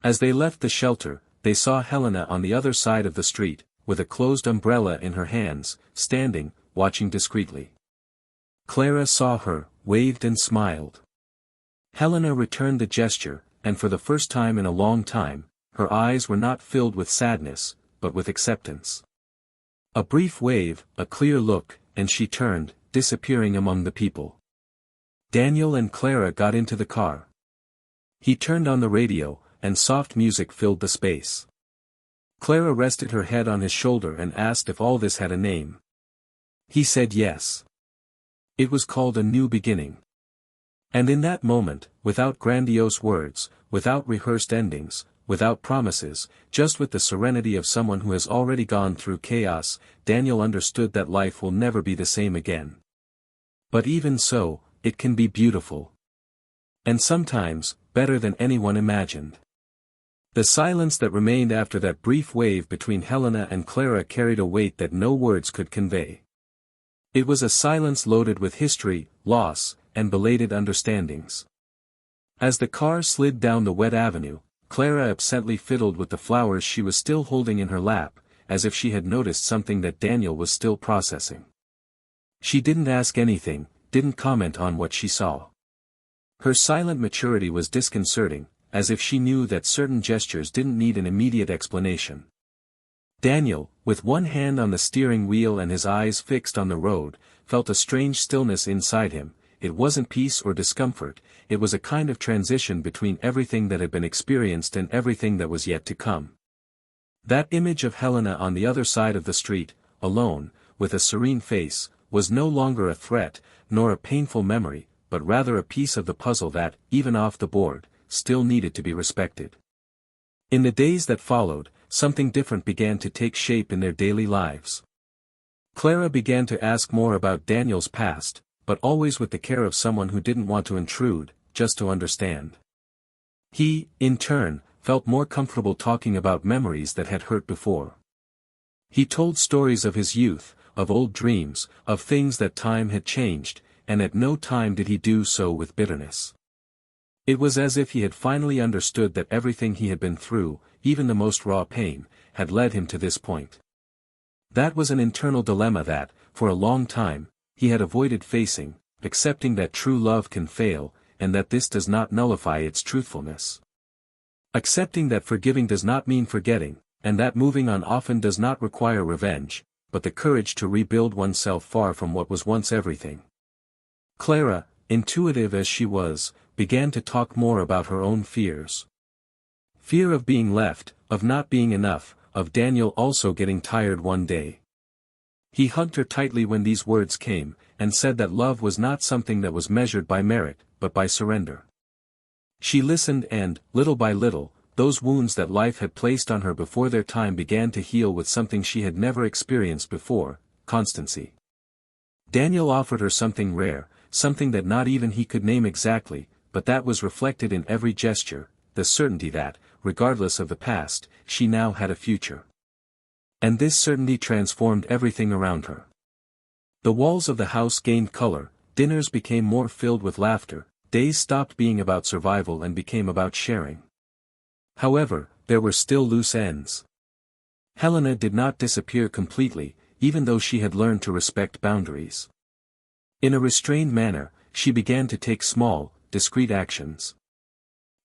A: As they left the shelter, they saw Helena on the other side of the street, with a closed umbrella in her hands, standing, watching discreetly. Clara saw her, waved and smiled. Helena returned the gesture, and for the first time in a long time, her eyes were not filled with sadness, but with acceptance. A brief wave, a clear look, and she turned, disappearing among the people. Daniel and Clara got into the car. He turned on the radio, and soft music filled the space. Clara rested her head on his shoulder and asked if all this had a name. He said yes. It was called a new beginning. And in that moment, without grandiose words, without rehearsed endings, without promises, just with the serenity of someone who has already gone through chaos, Daniel understood that life will never be the same again. But even so, it can be beautiful. And sometimes, better than anyone imagined. The silence that remained after that brief wave between Helena and Clara carried a weight that no words could convey. It was a silence loaded with history, loss, and belated understandings. As the car slid down the wet avenue, Clara absently fiddled with the flowers she was still holding in her lap, as if she had noticed something that Daniel was still processing. She didn't ask anything, didn't comment on what she saw. Her silent maturity was disconcerting, as if she knew that certain gestures didn't need an immediate explanation. Daniel, with one hand on the steering wheel and his eyes fixed on the road, felt a strange stillness inside him. It wasn't peace or discomfort, it was a kind of transition between everything that had been experienced and everything that was yet to come. That image of Helena on the other side of the street, alone, with a serene face, was no longer a threat, nor a painful memory, but rather a piece of the puzzle that, even off the board, still needed to be respected. In the days that followed, something different began to take shape in their daily lives. Clara began to ask more about Daniel's past, but always with the care of someone who didn't want to intrude, just to understand. He, in turn, felt more comfortable talking about memories that had hurt before. He told stories of his youth, of old dreams, of things that time had changed, and at no time did he do so with bitterness. It was as if he had finally understood that everything he had been through, even the most raw pain, had led him to this point. That was an internal dilemma that, for a long time, he had avoided facing, accepting that true love can fail, and that this does not nullify its truthfulness. Accepting that forgiving does not mean forgetting, and that moving on often does not require revenge, but the courage to rebuild oneself far from what was once everything. Clara, intuitive as she was, began to talk more about her own fears. Fear of being left, of not being enough, of Daniel also getting tired one day. He hugged her tightly when these words came, and said that love was not something that was measured by merit, but by surrender. She listened and, little by little, those wounds that life had placed on her before their time began to heal with something she had never experienced before, constancy. Daniel offered her something rare, something that not even he could name exactly, but that was reflected in every gesture, the certainty that, regardless of the past, she now had a future. And this certainty transformed everything around her. The walls of the house gained color, dinners became more filled with laughter, days stopped being about survival and became about sharing. However, there were still loose ends. Helena did not disappear completely, even though she had learned to respect boundaries. In a restrained manner, she began to take small, discreet actions.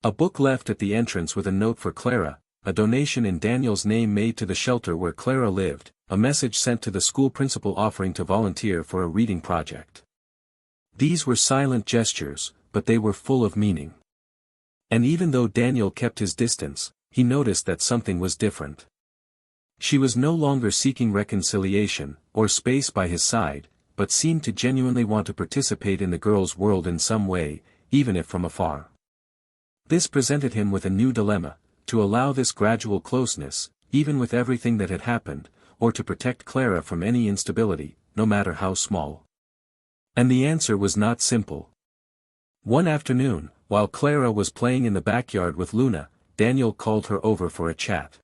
A: A book left at the entrance with a note for Clara, a donation in Daniel's name made to the shelter where Clara lived, a message sent to the school principal offering to volunteer for a reading project. These were silent gestures, but they were full of meaning. And even though Daniel kept his distance, he noticed that something was different. She was no longer seeking reconciliation, or space by his side, but seemed to genuinely want to participate in the girl's world in some way, even if from afar. This presented him with a new dilemma: to allow this gradual closeness, even with everything that had happened, or to protect Clara from any instability, no matter how small. And the answer was not simple. One afternoon, while Clara was playing in the backyard with Luna, Daniel called her over for a chat.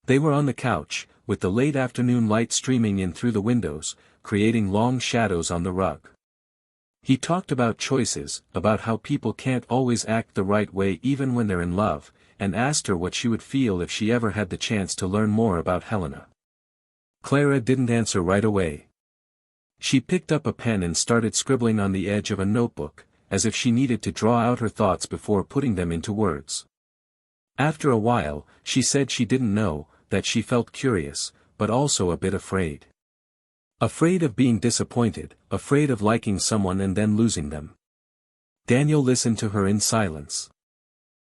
A: They were on the couch, with the late afternoon light streaming in through the windows, creating long shadows on the rug. He talked about choices, about how people can't always act the right way even when they're in love, and asked her what she would feel if she ever had the chance to learn more about Helena. Clara didn't answer right away. She picked up a pen and started scribbling on the edge of a notebook, as if she needed to draw out her thoughts before putting them into words. After a while, she said she didn't know, that she felt curious, but also a bit afraid. Afraid of being disappointed, afraid of liking someone and then losing them. Daniel listened to her in silence.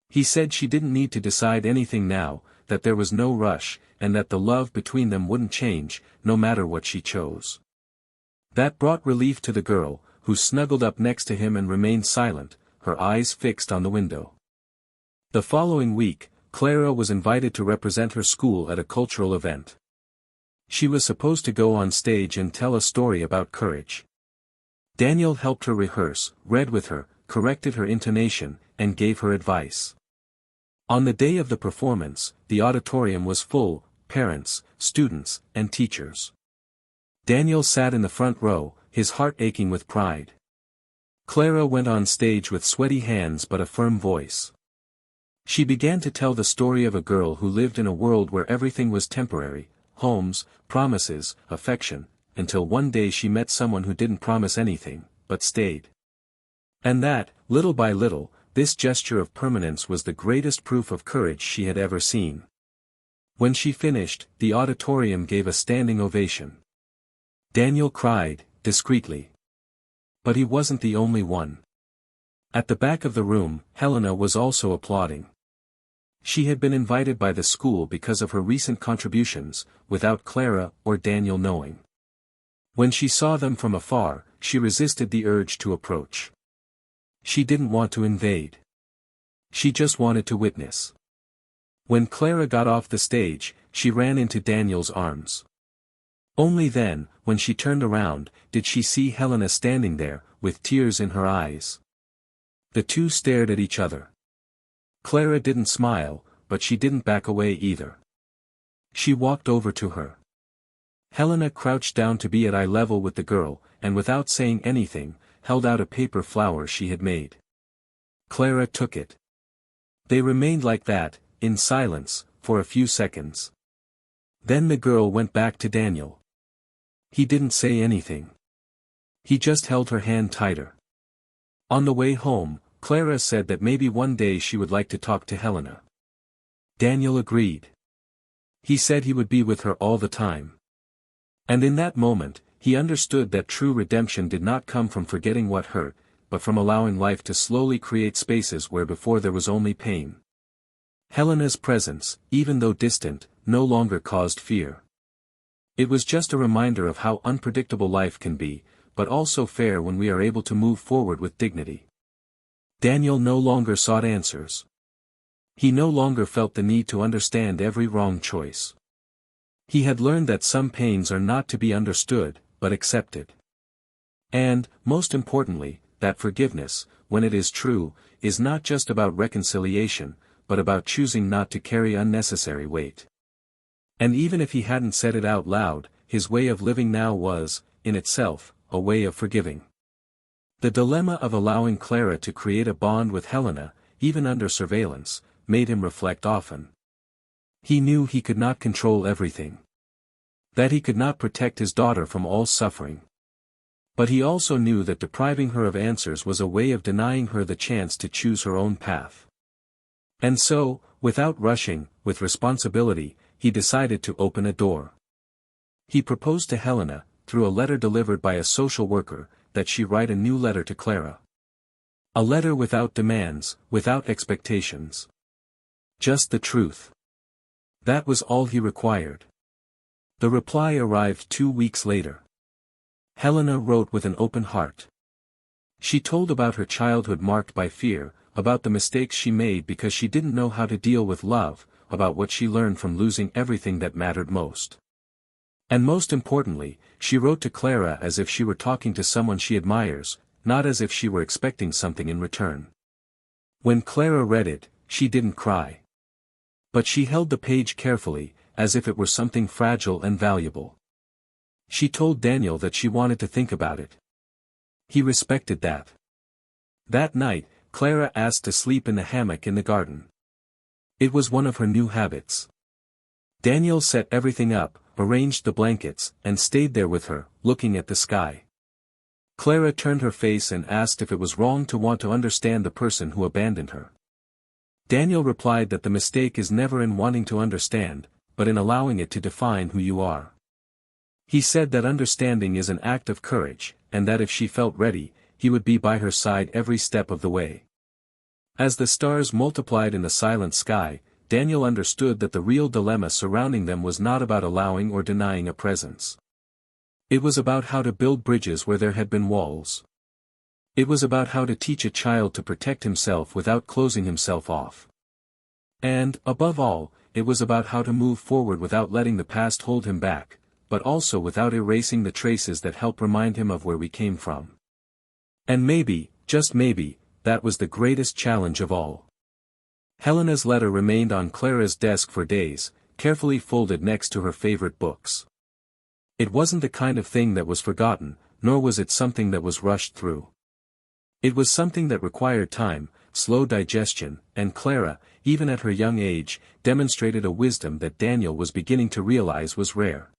A: He said she didn't need to decide anything now, that there was no rush, and that the love between them wouldn't change, no matter what she chose. That brought relief to the girl, who snuggled up next to him and remained silent, her eyes fixed on the window. The following week, Clara was invited to represent her school at a cultural event. She was supposed to go on stage and tell a story about courage. Daniel helped her rehearse, read with her, corrected her intonation, and gave her advice. On the day of the performance, the auditorium was full, parents, students, and teachers. Daniel sat in the front row, his heart aching with pride. Clara went on stage with sweaty hands but a firm voice. She began to tell the story of a girl who lived in a world where everything was temporary, homes, promises, affection, until one day she met someone who didn't promise anything, but stayed. And that, little by little, this gesture of permanence was the greatest proof of courage she had ever seen. When she finished, the auditorium gave a standing ovation. Daniel cried, discreetly. But he wasn't the only one. At the back of the room, Helena was also applauding. She had been invited by the school because of her recent contributions, without Clara or Daniel knowing. When she saw them from afar, she resisted the urge to approach. She didn't want to invade. She just wanted to witness. When Clara got off the stage, she ran into Daniel's arms. Only then, when she turned around, did she see Helena standing there, with tears in her eyes. The two stared at each other. Clara didn't smile, but she didn't back away either. She walked over to her. Helena crouched down to be at eye level with the girl, and without saying anything, held out a paper flower she had made. Clara took it. They remained like that, in silence, for a few seconds. Then the girl went back to Daniel. He didn't say anything. He just held her hand tighter. On the way home, Clara said that maybe one day she would like to talk to Helena. Daniel agreed. He said he would be with her all the time. And in that moment, he understood that true redemption did not come from forgetting what hurt, but from allowing life to slowly create spaces where before there was only pain. Helena's presence, even though distant, no longer caused fear. It was just a reminder of how unpredictable life can be, but also fair when we are able to move forward with dignity. Daniel no longer sought answers. He no longer felt the need to understand every wrong choice. He had learned that some pains are not to be understood, but accepted. And, most importantly, that forgiveness, when it is true, is not just about reconciliation, but about choosing not to carry unnecessary weight. And even if he hadn't said it out loud, his way of living now was, in itself, a way of forgiving. The dilemma of allowing Clara to create a bond with Helena, even under surveillance, made him reflect often. He knew he could not control everything. That he could not protect his daughter from all suffering. But he also knew that depriving her of answers was a way of denying her the chance to choose her own path. And so, without rushing, with responsibility, he decided to open a door. He proposed to Helena, through a letter delivered by a social worker, that she write a new letter to Clara. A letter without demands, without expectations. Just the truth. That was all he required. The reply arrived 2 weeks later. Helena wrote with an open heart. She told about her childhood marked by fear, about the mistakes she made because she didn't know how to deal with love, about what she learned from losing everything that mattered most. And most importantly, she wrote to Clara as if she were talking to someone she admires, not as if she were expecting something in return. When Clara read it, she didn't cry. But she held the page carefully, as if it were something fragile and valuable. She told Daniel that she wanted to think about it. He respected that. That night, Clara asked to sleep in the hammock in the garden. It was one of her new habits. Daniel set everything up, arranged the blankets, and stayed there with her, looking at the sky. Clara turned her face and asked if it was wrong to want to understand the person who abandoned her. Daniel replied that the mistake is never in wanting to understand, but in allowing it to define who you are. He said that understanding is an act of courage, and that if she felt ready, he would be by her side every step of the way. As the stars multiplied in the silent sky, Daniel understood that the real dilemma surrounding them was not about allowing or denying a presence. It was about how to build bridges where there had been walls. It was about how to teach a child to protect himself without closing himself off. And, above all, it was about how to move forward without letting the past hold him back, but also without erasing the traces that help remind him of where we came from. And maybe, just maybe, that was the greatest challenge of all. Helena's letter remained on Clara's desk for days, carefully folded next to her favorite books. It wasn't the kind of thing that was forgotten, nor was it something that was rushed through. It was something that required time, slow digestion, and Clara, even at her young age, demonstrated a wisdom that Daniel was beginning to realize was rare.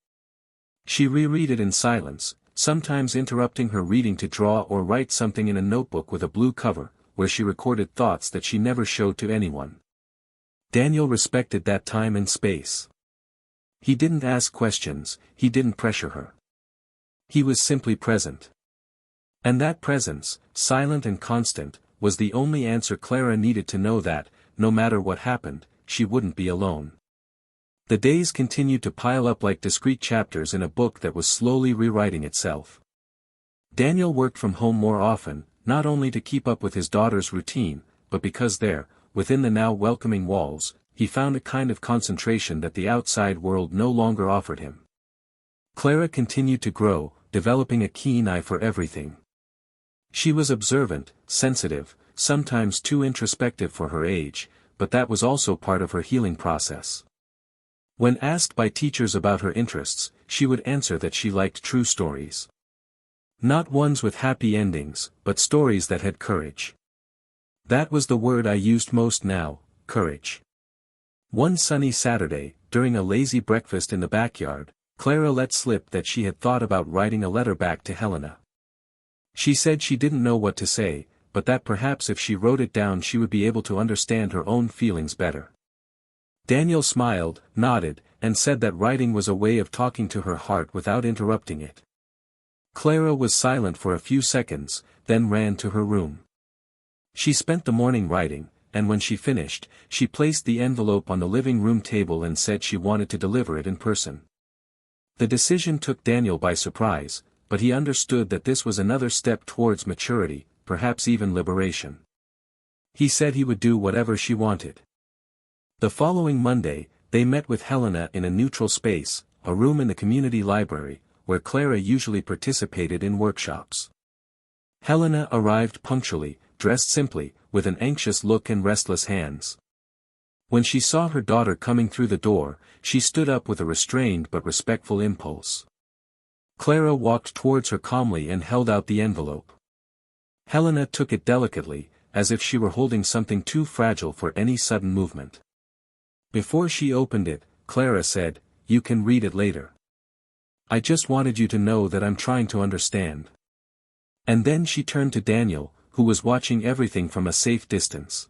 A: She reread it in silence, sometimes interrupting her reading to draw or write something in a notebook with a blue cover, where she recorded thoughts that she never showed to anyone. Daniel respected that time and space. He didn't ask questions, he didn't pressure her. He was simply present. And that presence, silent and constant, was the only answer Clara needed to know that, no matter what happened, she wouldn't be alone. The days continued to pile up like discrete chapters in a book that was slowly rewriting itself. Daniel worked from home more often, not only to keep up with his daughter's routine, but because there, within the now welcoming walls, he found a kind of concentration that the outside world no longer offered him. Clara continued to grow, developing a keen eye for everything. She was observant, sensitive, sometimes too introspective for her age, but that was also part of her healing process. When asked by teachers about her interests, she would answer that she liked true stories. Not ones with happy endings, but stories that had courage. That was the word I used most now, courage. One sunny Saturday, during a lazy breakfast in the backyard, Clara let slip that she had thought about writing a letter back to Helena. She said she didn't know what to say, but that perhaps if she wrote it down she would be able to understand her own feelings better. Daniel smiled, nodded, and said that writing was a way of talking to her heart without interrupting it. Clara was silent for a few seconds, then ran to her room. She spent the morning writing, and when she finished, she placed the envelope on the living room table and said she wanted to deliver it in person. The decision took Daniel by surprise, but he understood that this was another step towards maturity, perhaps even liberation. He said he would do whatever she wanted. The following Monday, they met with Helena in a neutral space, a room in the community library, where Clara usually participated in workshops. Helena arrived punctually, dressed simply, with an anxious look and restless hands. When she saw her daughter coming through the door, she stood up with a restrained but respectful impulse. Clara walked towards her calmly and held out the envelope. Helena took it delicately, as if she were holding something too fragile for any sudden movement. Before she opened it, Clara said, "You can read it later. I just wanted you to know that I'm trying to understand." And then she turned to Daniel, who was watching everything from a safe distance.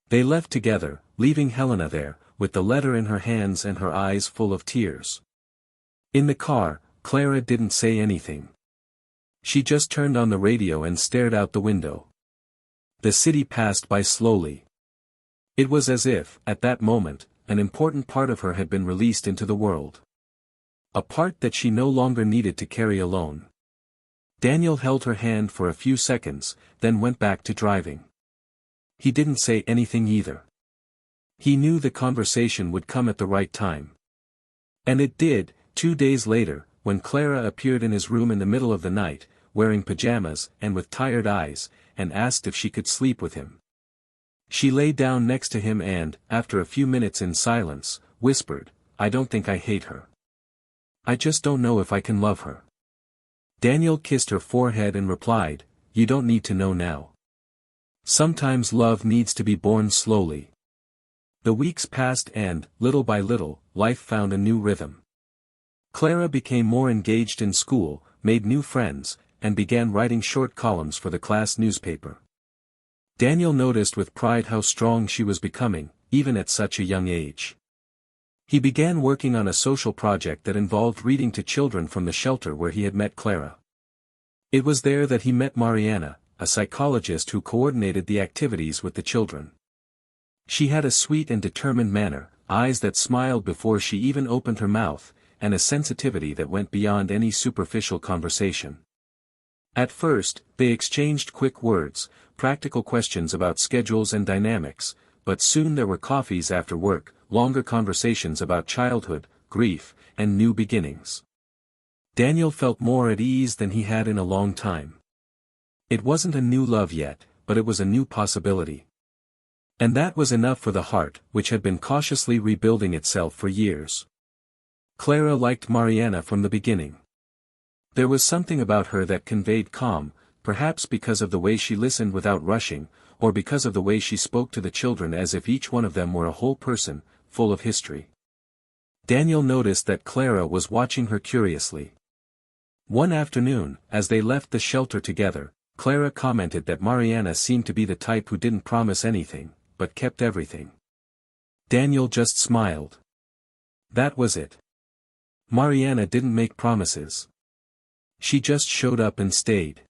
A: They left together, leaving Helena there, with the letter in her hands and her eyes full of tears. In the car, Clara didn't say anything. She just turned on the radio and stared out the window. The city passed by slowly. It was as if, at that moment, an important part of her had been released into the world. A part that she no longer needed to carry alone. Daniel held her hand for a few seconds, then went back to driving. He didn't say anything either. He knew the conversation would come at the right time. And it did, 2 days later, when Clara appeared in his room in the middle of the night, wearing pajamas and with tired eyes, and asked if she could sleep with him. She lay down next to him and, after a few minutes in silence, whispered, I don't think I hate her. I just don't know if I can love her. Daniel kissed her forehead and replied, "You don't need to know now. Sometimes love needs to be born slowly." The weeks passed and, little by little, life found a new rhythm. Clara became more engaged in school, made new friends, and began writing short columns for the class newspaper. Daniel noticed with pride how strong she was becoming, even at such a young age. He began working on a social project that involved reading to children from the shelter where he had met Clara. It was there that he met Mariana, a psychologist who coordinated the activities with the children. She had a sweet and determined manner, eyes that smiled before she even opened her mouth, and a sensitivity that went beyond any superficial conversation. At first, they exchanged quick words, practical questions about schedules and dynamics, but soon there were coffees after work, longer conversations about childhood, grief, and new beginnings. Daniel felt more at ease than he had in a long time. It wasn't a new love yet, but it was a new possibility. And that was enough for the heart, which had been cautiously rebuilding itself for years. Clara liked Mariana from the beginning. There was something about her that conveyed calm, perhaps because of the way she listened without rushing, or because of the way she spoke to the children as if each one of them were a whole person, full of history. Daniel noticed that Clara was watching her curiously. One afternoon, as they left the shelter together, Clara commented that Mariana seemed to be the type who didn't promise anything, but kept everything. Daniel just smiled. That was it. Mariana didn't make promises. She just showed up and stayed.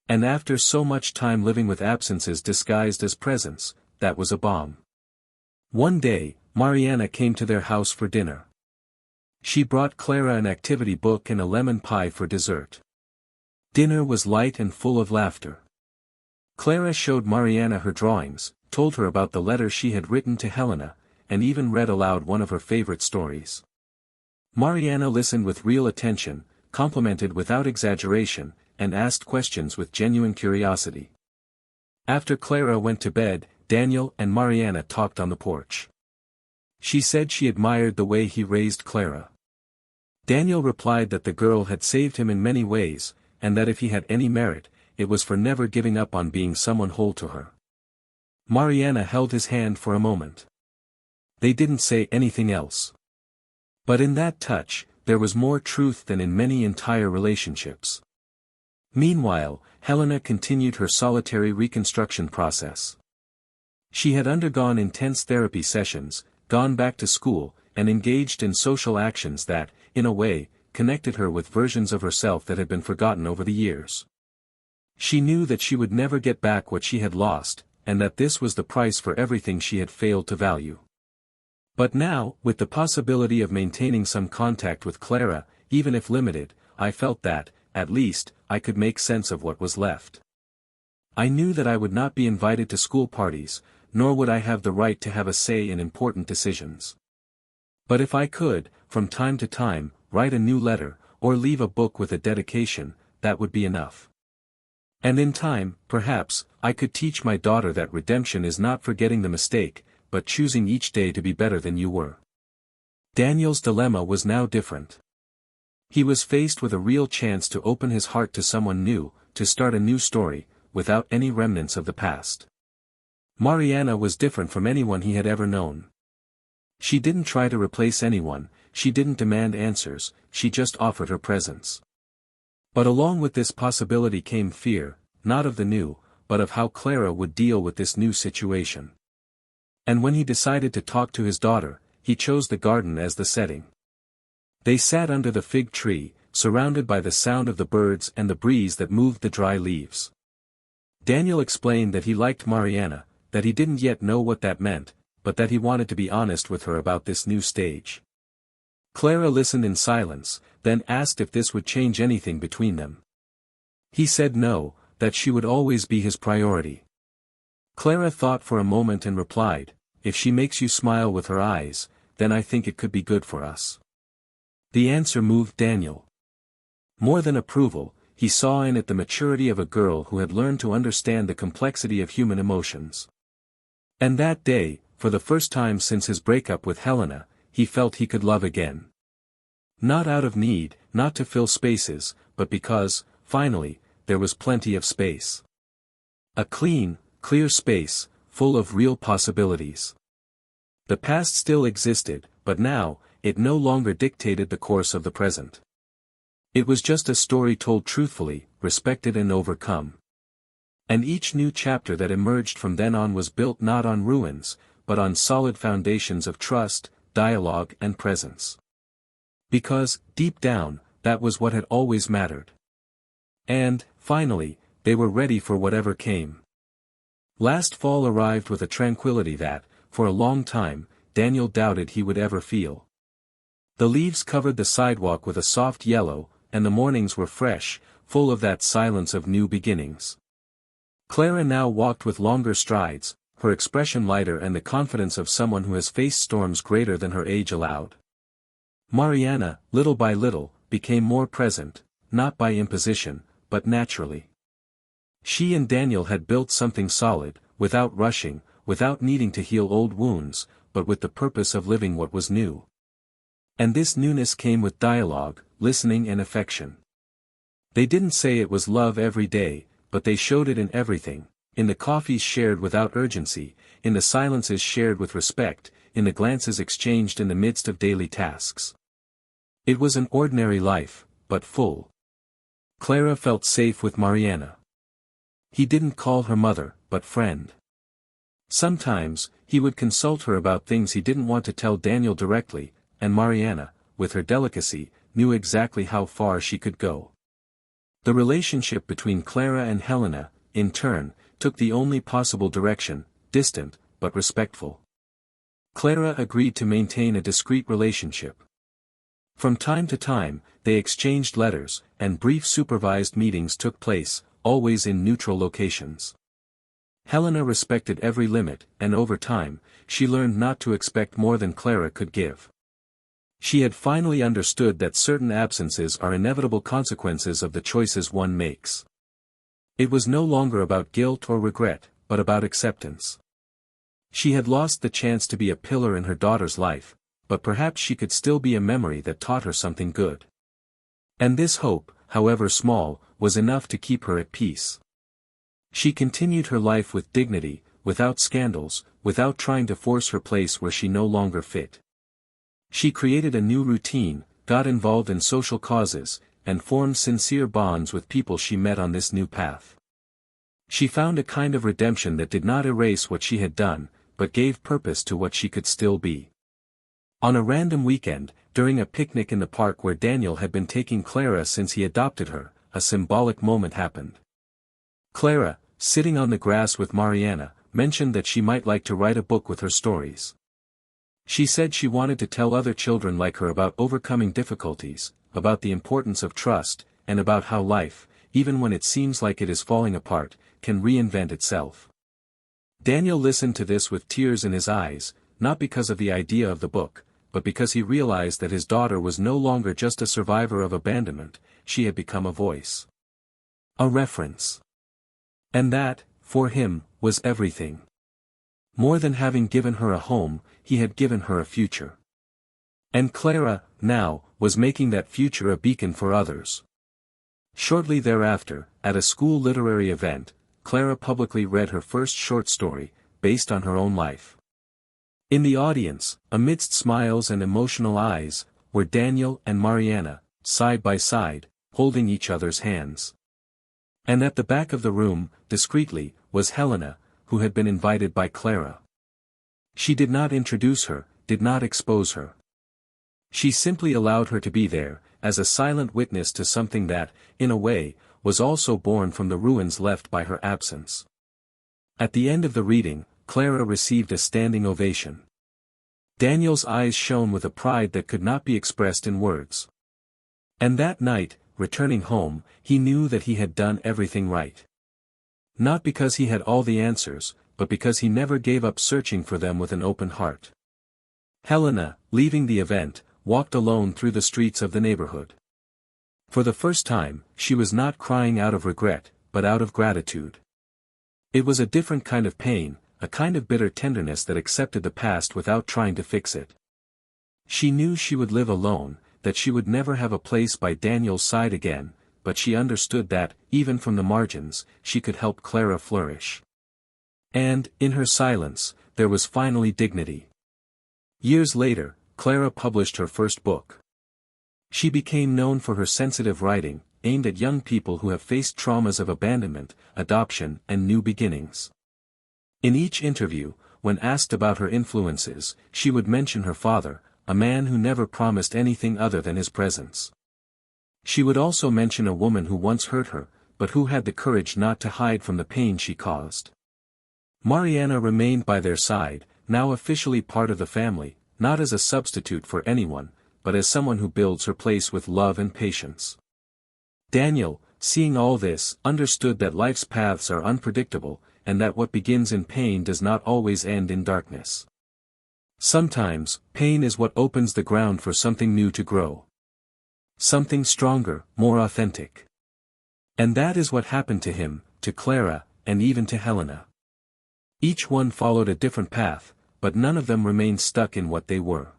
A: And after so much time living with absences disguised as presence, that was a bomb. One day, Mariana came to their house for dinner. She brought Clara an activity book and a lemon pie for dessert. Dinner was light and full of laughter. Clara showed Mariana her drawings, told her about the letter she had written to Helena, and even read aloud one of her favorite stories. Mariana listened with real attention, complimented without exaggeration, and asked questions with genuine curiosity. After Clara went to bed, Daniel and Mariana talked on the porch. She said she admired the way he raised Clara. Daniel replied that the girl had saved him in many ways, and that if he had any merit, it was for never giving up on being someone whole to her. Mariana held his hand for a moment. They didn't say anything else. But in that touch, there was more truth than in many entire relationships. Meanwhile, Helena continued her solitary reconstruction process. She had undergone intense therapy sessions, gone back to school, and engaged in social actions that, in a way, connected her with versions of herself that had been forgotten over the years. She knew that she would never get back what she had lost, and that this was the price for everything she had failed to value. But now, with the possibility of maintaining some contact with Clara, even if limited, I felt that, at least, I could make sense of what was left. I knew that I would not be invited to school parties, nor would I have the right to have a say in important decisions. But if I could, from time to time, write a new letter, or leave a book with a dedication, that would be enough. And in time, perhaps, I could teach my daughter that redemption is not forgetting the mistake, but choosing each day to be better than you were. Daniel's dilemma was now different. He was faced with a real chance to open his heart to someone new, to start a new story, without any remnants of the past. Mariana was different from anyone he had ever known. She didn't try to replace anyone, she didn't demand answers, she just offered her presence. But along with this possibility came fear, not of the new, but of how Clara would deal with this new situation. And when he decided to talk to his daughter, he chose the garden as the setting. They sat under the fig tree, surrounded by the sound of the birds and the breeze that moved the dry leaves. Daniel explained that he liked Mariana, that he didn't yet know what that meant, but that he wanted to be honest with her about this new stage. Clara listened in silence, then asked if this would change anything between them. He said no, that she would always be his priority. Clara thought for a moment and replied, "If she makes you smile with her eyes, then I think it could be good for us." The answer moved Daniel. More than approval, he saw in it the maturity of a girl who had learned to understand the complexity of human emotions. And that day, for the first time since his breakup with Helena, he felt he could love again. Not out of need, not to fill spaces, but because, finally, there was plenty of space. A clean, clear space, full of real possibilities. The past still existed, but now, it no longer dictated the course of the present. It was just a story told truthfully, respected and overcome. And each new chapter that emerged from then on was built not on ruins, but on solid foundations of trust, dialogue and presence. Because, deep down, that was what had always mattered. And, finally, they were ready for whatever came. Last fall arrived with a tranquility that, for a long time, Daniel doubted he would ever feel. The leaves covered the sidewalk with a soft yellow, and the mornings were fresh, full of that silence of new beginnings. Clara now walked with longer strides, her expression lighter and the confidence of someone who has faced storms greater than her age allowed. Mariana, little by little, became more present, not by imposition, but naturally. She and Daniel had built something solid, without rushing, without needing to heal old wounds, but with the purpose of living what was new. And this newness came with dialogue, listening and affection. They didn't say it was love every day, but they showed it in everything, in the coffees shared without urgency, in the silences shared with respect, in the glances exchanged in the midst of daily tasks. It was an ordinary life, but full. Clara felt safe with Mariana. He didn't call her mother, but friend. Sometimes, he would consult her about things he didn't want to tell Daniel directly, and Mariana, with her delicacy, knew exactly how far she could go. The relationship between Clara and Helena, in turn, took the only possible direction, distant, but respectful. Clara agreed to maintain a discreet relationship. From time to time, they exchanged letters, and brief supervised meetings took place, always in neutral locations. Helena respected every limit, and over time, she learned not to expect more than Clara could give. She had finally understood that certain absences are inevitable consequences of the choices one makes. It was no longer about guilt or regret, but about acceptance. She had lost the chance to be a pillar in her daughter's life, but perhaps she could still be a memory that taught her something good. And this hope, however small, was enough to keep her at peace. She continued her life with dignity, without scandals, without trying to force her place where she no longer fit. She created a new routine, got involved in social causes, and formed sincere bonds with people she met on this new path. She found a kind of redemption that did not erase what she had done, but gave purpose to what she could still be. On a random weekend, during a picnic in the park where Daniel had been taking Clara since he adopted her, a symbolic moment happened. Clara, sitting on the grass with Mariana, mentioned that she might like to write a book with her stories. She said she wanted to tell other children like her about overcoming difficulties, about the importance of trust, and about how life, even when it seems like it is falling apart, can reinvent itself. Daniel listened to this with tears in his eyes, not because of the idea of the book, but because he realized that his daughter was no longer just a survivor of abandonment, she had become a voice. A reference. And that, for him, was everything. More than having given her a home, he had given her a future. And Clara, now, was making that future a beacon for others. Shortly thereafter, at a school literary event, Clara publicly read her first short story, based on her own life. In the audience, amidst smiles and emotional eyes, were Daniel and Mariana, side by side, holding each other's hands. And at the back of the room, discreetly, was Helena, who had been invited by Clara. She did not introduce her, did not expose her. She simply allowed her to be there, as a silent witness to something that, in a way, was also born from the ruins left by her absence. At the end of the reading, Clara received a standing ovation. Daniel's eyes shone with a pride that could not be expressed in words. And that night, returning home, he knew that he had done everything right. Not because he had all the answers, but because he never gave up searching for them with an open heart. Helena, leaving the event, walked alone through the streets of the neighborhood. For the first time, she was not crying out of regret, but out of gratitude. It was a different kind of pain, a kind of bitter tenderness that accepted the past without trying to fix it. She knew she would live alone, that she would never have a place by Daniel's side again, but she understood that, even from the margins, she could help Clara flourish. And, in her silence, there was finally dignity. Years later, Clara published her first book. She became known for her sensitive writing, aimed at young people who have faced traumas of abandonment, adoption, and new beginnings. In each interview, when asked about her influences, she would mention her father, a man who never promised anything other than his presence. She would also mention a woman who once hurt her, but who had the courage not to hide from the pain she caused. Mariana remained by their side, now officially part of the family, not as a substitute for anyone, but as someone who builds her place with love and patience. Daniel, seeing all this, understood that life's paths are unpredictable, and that what begins in pain does not always end in darkness. Sometimes, pain is what opens the ground for something new to grow. Something stronger, more authentic. And that is what happened to him, to Clara, and even to Helena. Each one followed a different path, but none of them remained stuck in what they were.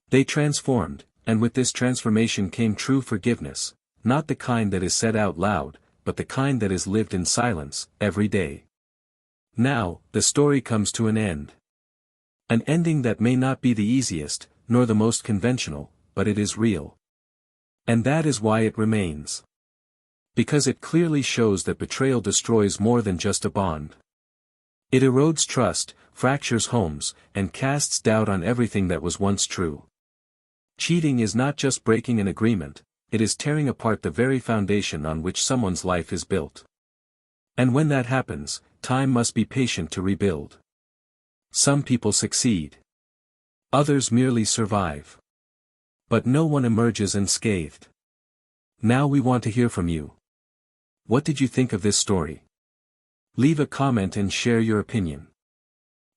A: They transformed, and with this transformation came true forgiveness, not the kind that is said out loud, but the kind that is lived in silence, every day. Now, the story comes to an end. An ending that may not be the easiest, nor the most conventional, but it is real. And that is why it remains. Because it clearly shows that betrayal destroys more than just a bond. It erodes trust, fractures homes, and casts doubt on everything that was once true. Cheating is not just breaking an agreement, it is tearing apart the very foundation on which someone's life is built. And when that happens, time must be patient to rebuild. Some people succeed. Others merely survive. But no one emerges unscathed. Now we want to hear from you. What did you think of this story? Leave a comment and share your opinion.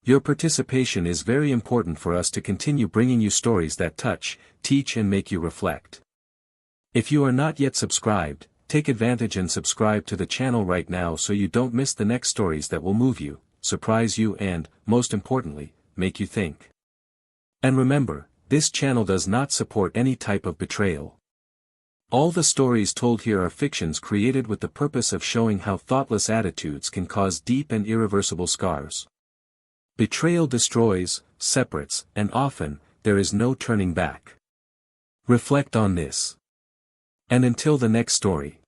A: Your participation is very important for us to continue bringing you stories that touch, teach and make you reflect. If you are not yet subscribed, take advantage and subscribe to the channel right now so you don't miss the next stories that will move you, surprise you and, most importantly, make you think. And remember, this channel does not support any type of betrayal. All the stories told here are fictions created with the purpose of showing how thoughtless attitudes can cause deep and irreversible scars. Betrayal destroys, separates, and often, there is no turning back. Reflect on this. And until the next story.